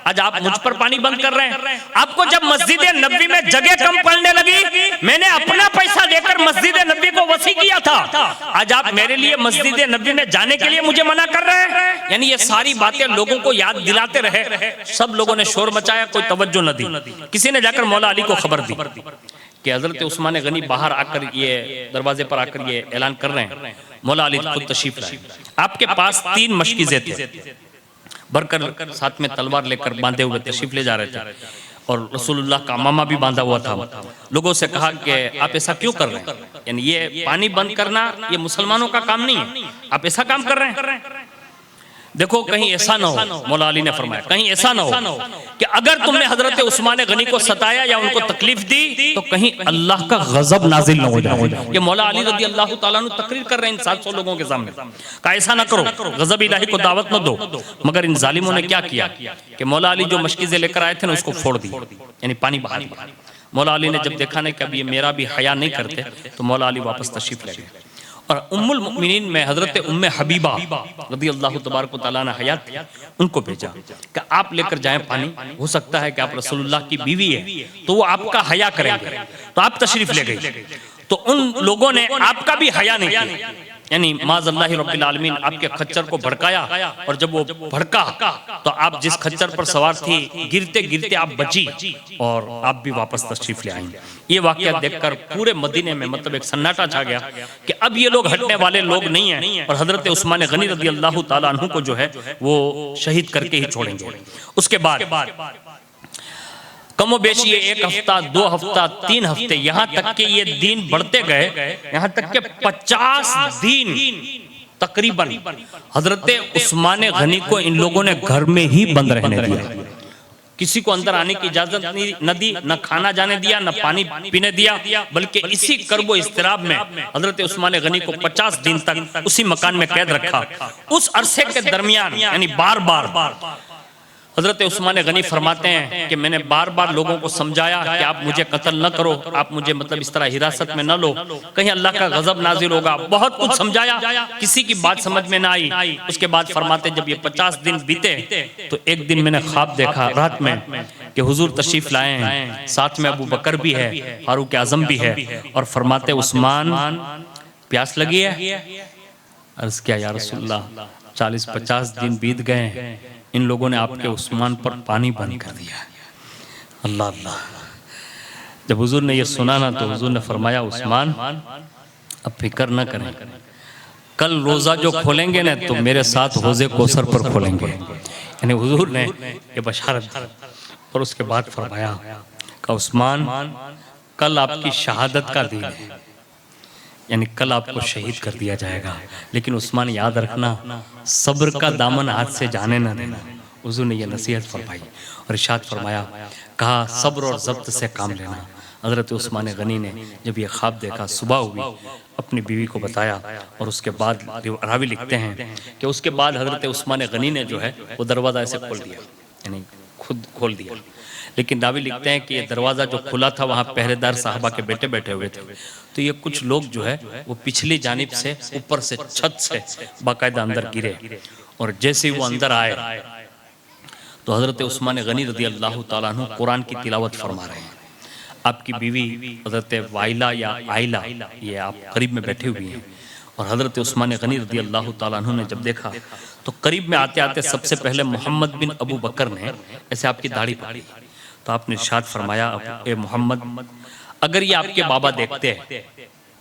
आज आप मुझ पर पानी बंद कर रहे हैं। आपको जब मस्जिद नबी में जगह कम पड़ने लगी, मैंने अपना पैसा देकर मस्जिद नबी को वसी किया था। आज आप मेरे लिए मस्जिद नबी में जाने के लिए मुझे मना कर रहे हैं। यानी ये सारी बातें लोगों को याद दिलाते रहे। सब लोगों ने शोर मचाया, कोई तवज्जो न दी। किसी ने जाकर मौला अली को खबर दी कि हजरत उस्मान गनी बाहर आकर ये दरवाजे पर आकर ये ऐलान कर रहे हैं। मौला अली खुद तशरीफ लाए। आपके पास 3 मशकीज़े थे, भरकर साथ में तलवार लेकर बांधे हुए तशरीफ ले जा रहे थे और रसूलुल्लाह का अमामा भी बांधा हुआ था। लोगों से कहा कि आप ऐसा क्यों कर रहे हैं, यानी ये पानी बंद करना ये मुसलमानों का काम नहीं है, आप ऐसा काम कर रहे हैं। देखो कहीं ऐसा ना हो, मौला अली ने फरमाया, कहीं ऐसा ना हो कि अगर तुमने हजरत उस्मान गनी को सताया या उनको तकलीफ दी तो कहीं अल्लाह का गजब नाजिल ना हो जाए। ये मौला अली रज़ी अल्लाह ताला अन्हु तकरीर कर रहे हैं इन 700 लोगों के सामने का ऐसा ना करो, गजब इलाही को दावत न दो। मगर इन जालिमों ने क्या किया कि मौला अली जो मशकीज़ें लेकर आए थे ना उसको फोड़ दी, यानी पानी बहा दिया। मौला अली ने जब देखा नहीं कि अब ये मेरा भी हया नहीं करते तो मौला अली वापस तशरीफ ले गए। और उम्मुल मुमिनीन में हजरत उम्मे हबीबा रज़ी अल्लाह तबारक व तआला अन्हा हयात थी, उनको भेजा कि आप लेकर जाएं पानी, हो सकता है कि आप रसूलुल्लाह की बीवी है तो वो आपका हया करेंगे, तो आप तशरीफ ले गई। तो उन लोगों ने आपका भी हया नहीं किया, यानी माज़अल्लाहि रब्बिल आलमीन आपके खच्चर को भड़काया और जब वो भड़का तो आप जिस खच्चर पर सवार थी गिरते गिरते आप बची और आप भी वापस तशरीफ ले आई। ये वाकया देखकर पूरे मदीने में मतलब एक सन्नाटा छा गया कि अब ये लोग हटने वाले लोग नहीं हैं और हजरत उस्मान गनी रज़ी अल्लाह ताला अन्हु को जो है वो शहीद करके ही छोड़ेंगे। उसके बाद कमो बेशी ये 1 हफ्ता 2 हफ्ता 3 हफ्ते यहाँ तक के ये दिन बढ़ते गए, यहाँ तक के 50 दिन तकरीबन हजरत उस्मान गनी को इन लोगों ने घर में ही बंद रहने दिया। किसी को अंदर आने की इजाजत न दी, न खाना जाने दिया, न पानी पीने दिया, बल्कि इसी कर्बो इस्तिराब में हजरत उस्मान गनी को 50 दिन तक उसी मकान में कैद रखा। उस अरसे के दरमियान यानी बार बार हजरत उस्मान गनी फरमाते हैं कि मैंने बार बार लोगों को समझाया कि आप मुझे कत्ल न करो, आप मुझे मतलब इस तरह हिरासत में न लो, कहीं अल्लाह का गजब नाजिल होगा। बहुत कुछ समझाया, किसी की बात समझ में ना आई। उसके बाद फरमाते जब ये 50 दिन बीते तो एक दिन मैंने ख्वाब देखा रात में कि हुजूर तशरीफ लाए हैं, साथ में अबू बकर भी है, फारूक आजम भी है, और फरमाते उस्मान प्यास लगी है। अर्ज किया या रसूलल्लाह 40-50 दिन बीत गए, इन लोगों ने आपके उस्मान पर पानी बंद कर दिया। अल्लाह अल्लाह। जब हुजूर ने ये सुना ना तो हुजूर ने फरमाया उस्मान अब फिक्र न करें, कल रोजा जो खोलेंगे ना तो मेरे साथ हौज़े कौसर पर खोलेंगे। यानी हुजूर ने ये बशारत दी और उसके बाद फरमाया कि उस्मान कल आपकी शहादत का दिन है, यानी कल आपको शहीद कर दिया जाएगा, लेकिन उस्मान याद रखना सब्र का दामन हाथ से जाने न देना। हुजूर ने यह नसीहत फरमाई और इरशाद फरमाया, कहा सब्र और ज़ब्त से काम लेना। हज़रत उस्मान गनी ने जब ये ख्वाब देखा, सुबह हुई, अपनी बीवी को बताया और उसके बाद रावी लिखते हैं कि उसके बाद हज़रत उस्मान गनी ने जो है वो दरवाज़ा ऐसे खोल दिया, यानी खुद खोल दिया। लेकिन रावी लिखते हैं कि ये दरवाज़ा जो खुला था वहाँ पहरेदार साहबा के बेटे बैठे हुए थे, तो ये कुछ लोग जो है वो पिछली जानिब से ऊपर से छत से बाकायदा अंदर गिरे और जैसे ही वो अंदर आए तो हज़रत उस्मान गनी रज़ी अल्लाह ताला अन्हु कुरान की तिलावत फरमा रहे हैं। आपकी बीवी हज़रत वाइला या आइला ये आप करीब में बैठी हुई हैं और हज़रत उस्मान गनी रज़ी अल्लाह ताला अन्हु ने जब देखा तो करीब में आते आते सबसे पहले मोहम्मद बिन अबू बकर ने ऐसे आपकी दाढ़ी पकड़ी, तो आपने इरशाद फरमाया, ए मोहम्मद अगर ये आपके बाबा देखते हैं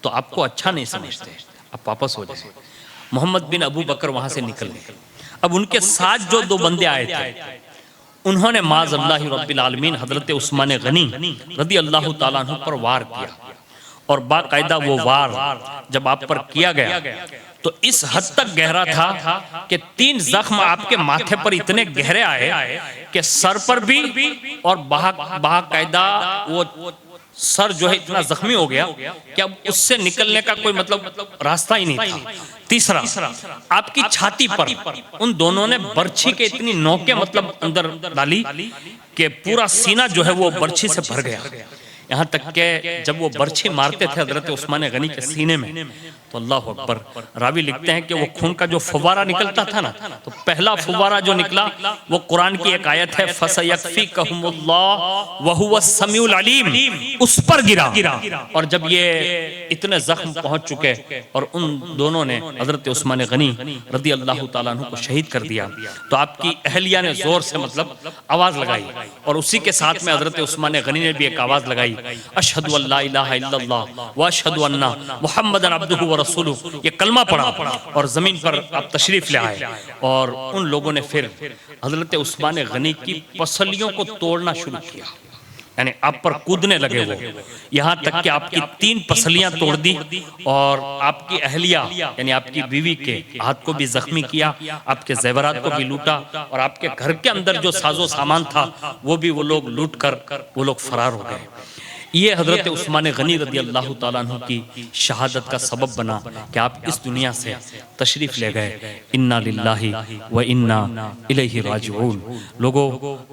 तो आपको अच्छा नहीं समझते, आप वापस हो जाए। मोहम्मद बिन अबू बकर वहां से निकल गए। अब उनके साथ जो 2 बंदे आए थे उन्होंने माज़अल्लाहि रब्बिल आलमीन हजरत उस्मान गनी रज़ी अल्लाह ताला अन्हु पर वार किया और बाकायदा वो वार जब आप पर किया गया तो इस हद तक गहरा था कि 3 जख्म आपके माथे पर इतने गहरे आए कि सर पर भी और बाकायदा वो सर जो है इतना जख्मी हो गया कि अब उससे निकलने का कोई मतलब रास्ता ही नहीं था। तीसरा, आपकी छाती पर उन दोनों ने बर्छी के इतनी नोकें मतलब अंदर डाली कि पूरा सीना जो है वो बर्छी से भर गया। यहाँ तक के जब वो बर्छी मारते थे हजरत उस्मान गनी के सीने में, तो अल्लाह अकबर, रावी लिखते हैं कि वो खून का जो फुवारा निकलता था ना, तो पहला फुवारा जो निकला वो कुरान की एक आयत है, फसयकफिकहुमुल्लाह वहुवा समीउल अलीम, उस पर गिरा। और जब ये इतने जख्म पहुंच चुके और उन दोनों ने हजरत उस्मान गनी रदी अल्लाह तआला अन्हु को शहीद कर दिया, तो आपकी अहलिया ने जोर से मतलब आवाज लगाई, और उसी के साथ में हजरत उस्मान गनी ने भी एक आवाज लगाई, अशहदु अल्ला इलाहा इल्लल्लाह व अशहदु अन्ना मुहम्मदन अब्दुहु व रसूलुहु। ये कलमा पढ़ा और जमीन पर आप तशरीफ ले आए, और उन लोगों ने फिर हजरत उस्मान गनी की पसलियों को तोड़ना शुरू किया, यानी आप पर कूदने लगे वो, यहाँ तक कि आपकी 3 पसलियां तोड़ दी, और आपकी अहलिया यानी आपकी बीवी के हाथ को भी जख्मी किया, आपके जेवरात को भी लूटा, और आपके घर के अंदर जो साजो सामान था वो भी वो लोग लूट कर वो लोग फरार हो गए। ये हजरत उस्मान गनी रदी अल्लाह तआला अन्हु की शहादत का सबब बना कि आप इस दुनिया से तशरीफ ले गए। इन्ना लिल्लाहि व इन्ना इलैहि राजिऊन। लोगों,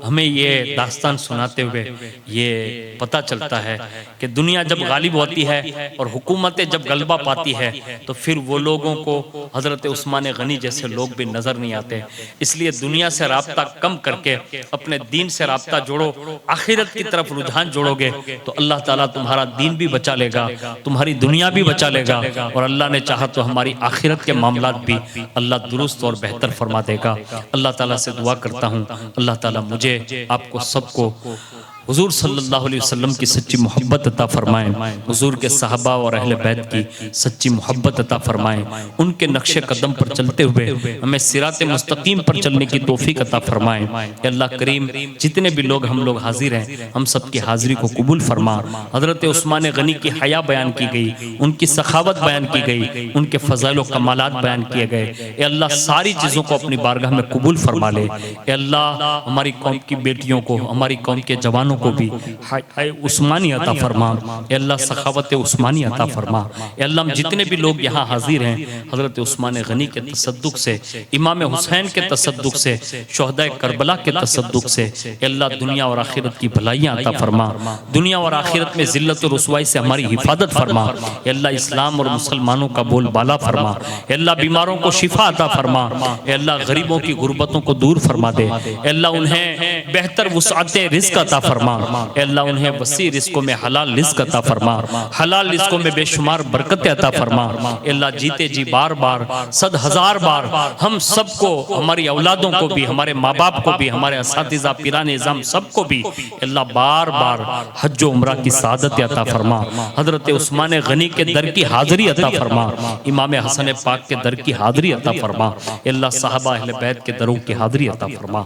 हमें ये दास्तान सुनाते हुए ये पता चलता है कि दुनिया जब गालिब होती है और हुकूमतें जब गलबा पाती है, तो फिर वो लोगों को हजरत उस्मान गनी जैसे लोग भी नजर नहीं आते। इसलिए दुनिया से राब्ता कम करके अपने दीन से राब्ता जोड़ो, आखिरत की तरफ रुझान जोड़ोगे तो अल्लाह ताला तुम्हारा दीन भी बचा लेगा, तुम्हारी दुनिया भी बचा लेगा, और अल्लाह ने चाहा तो हमारी आखिरत के मामलात भी अल्लाह दुरुस्त और बेहतर फरमा देगा। अल्लाह ताला से दुआ करता हूँ, अल्लाह ताला मुझे, आपको, सबको हुजूर सल्लल्लाहु अलैहि वसल्लम की सच्ची मोहब्बत अता फरमाएं, हुजूर के सहाबा और अहले बैत की सच्ची मोहब्बत अता फरमाएं, उनके नक्शे कदम पर चलते हुए हमें सिराते मुस्तकीम पर चलने की तौफीक अता फरमाएं। अल्लाह करीम, जितने भी लोग हम लोग हाजिर हैं, हम सब की हाजिरी को कबूल फरमा। हजरत उस्मान गनी की हया बयान की गई, उनकी सखावत बयान की गई, उनके फज़ाइल व कमालात बयान किए गए। अल्लाह सारी चीज़ों को अपनी बारगाह में कबूल फरमा ले। अल्लाह हमारी कौम की बेटियों को, हमारी कौम के जवानों को भी उस्मानी अता फरमा। अल्लाह सखावत उस्मानी अता फरमा। अल्लाह जितने भी लोग यहाँ हाजिर हैं, हजरत उस्मान गनी के तसद्दुक से, इमाम हुसैन के तसद्दुक से, शोहदाए करबला के तसद्दुक से, अल्लाह दुनिया और आखिरत की भलाइयाँ अता फरमा। दुनिया और आखिरत में जिल्लत और रुसवाई से हमारी हिफाजत फरमा। अल्लाह इस्लाम और मुसलमानों का बोल बाला फरमा। अल्लाह बीमारों को शिफा अता फरमा। अल्लाह गरीबों की गुर्बतों को दूर फरमा दे। अल्लाह उन्हें बेहतर वुसअते रिज़्क़ अता फरमा। अल्लाह उन्हें वसी रिज़्क़ों में हलाल रिज़्क़ अता फरमा, हलाल रिज़्क़ों में बेशुमार बरकतें अता फरमा। अल्लाह जीते जी बार बार, 100,000 बार हम सबको, हमारी औलादों को भी, हमारे माँ बाप को भी, हमारे असातिज़ा पीरान निज़ाम सबको भी अल्लाह बार बार हज व उम्रा की सादत अता फरमा। हजरत उस्मान गनी के दर की हाजिरी अता फरमा। इमाम हसन पाक के दर की हाजिरी अता फरमा। अल्लाह साहबा अहले बैत के दरों की हाजिरी अता फरमा।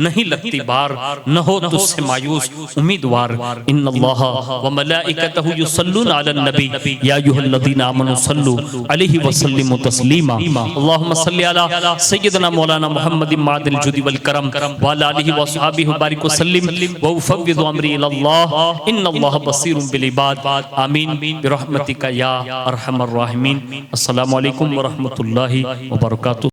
नहीं लगती बार, न हो तुझसे मायूस उम्मीदवार। इन्नल्लाह व मलाइकतहु युसल्लूना अलन नबी या अय्युहल्लज़ीना आमनू सल्लू अलैहि व सल्लिमू तस्लीमा। अल्लाहुम्मा सल्लि अला सय्यिदना मौलाना मुहम्मदिन मादिल जुदी वल करम व अला आलिहि व अस्हाबिहि व बारिक व सल्लिम व उफव्विदु अमरी इलल्लाह इन्नल्लाह बसीरुम बिल इबाद। आमीन बिरहमतिका या अरहमर राहिमीन। अस्सलामु अलैकुम व रहमतुल्लाहि व बरकातुहू।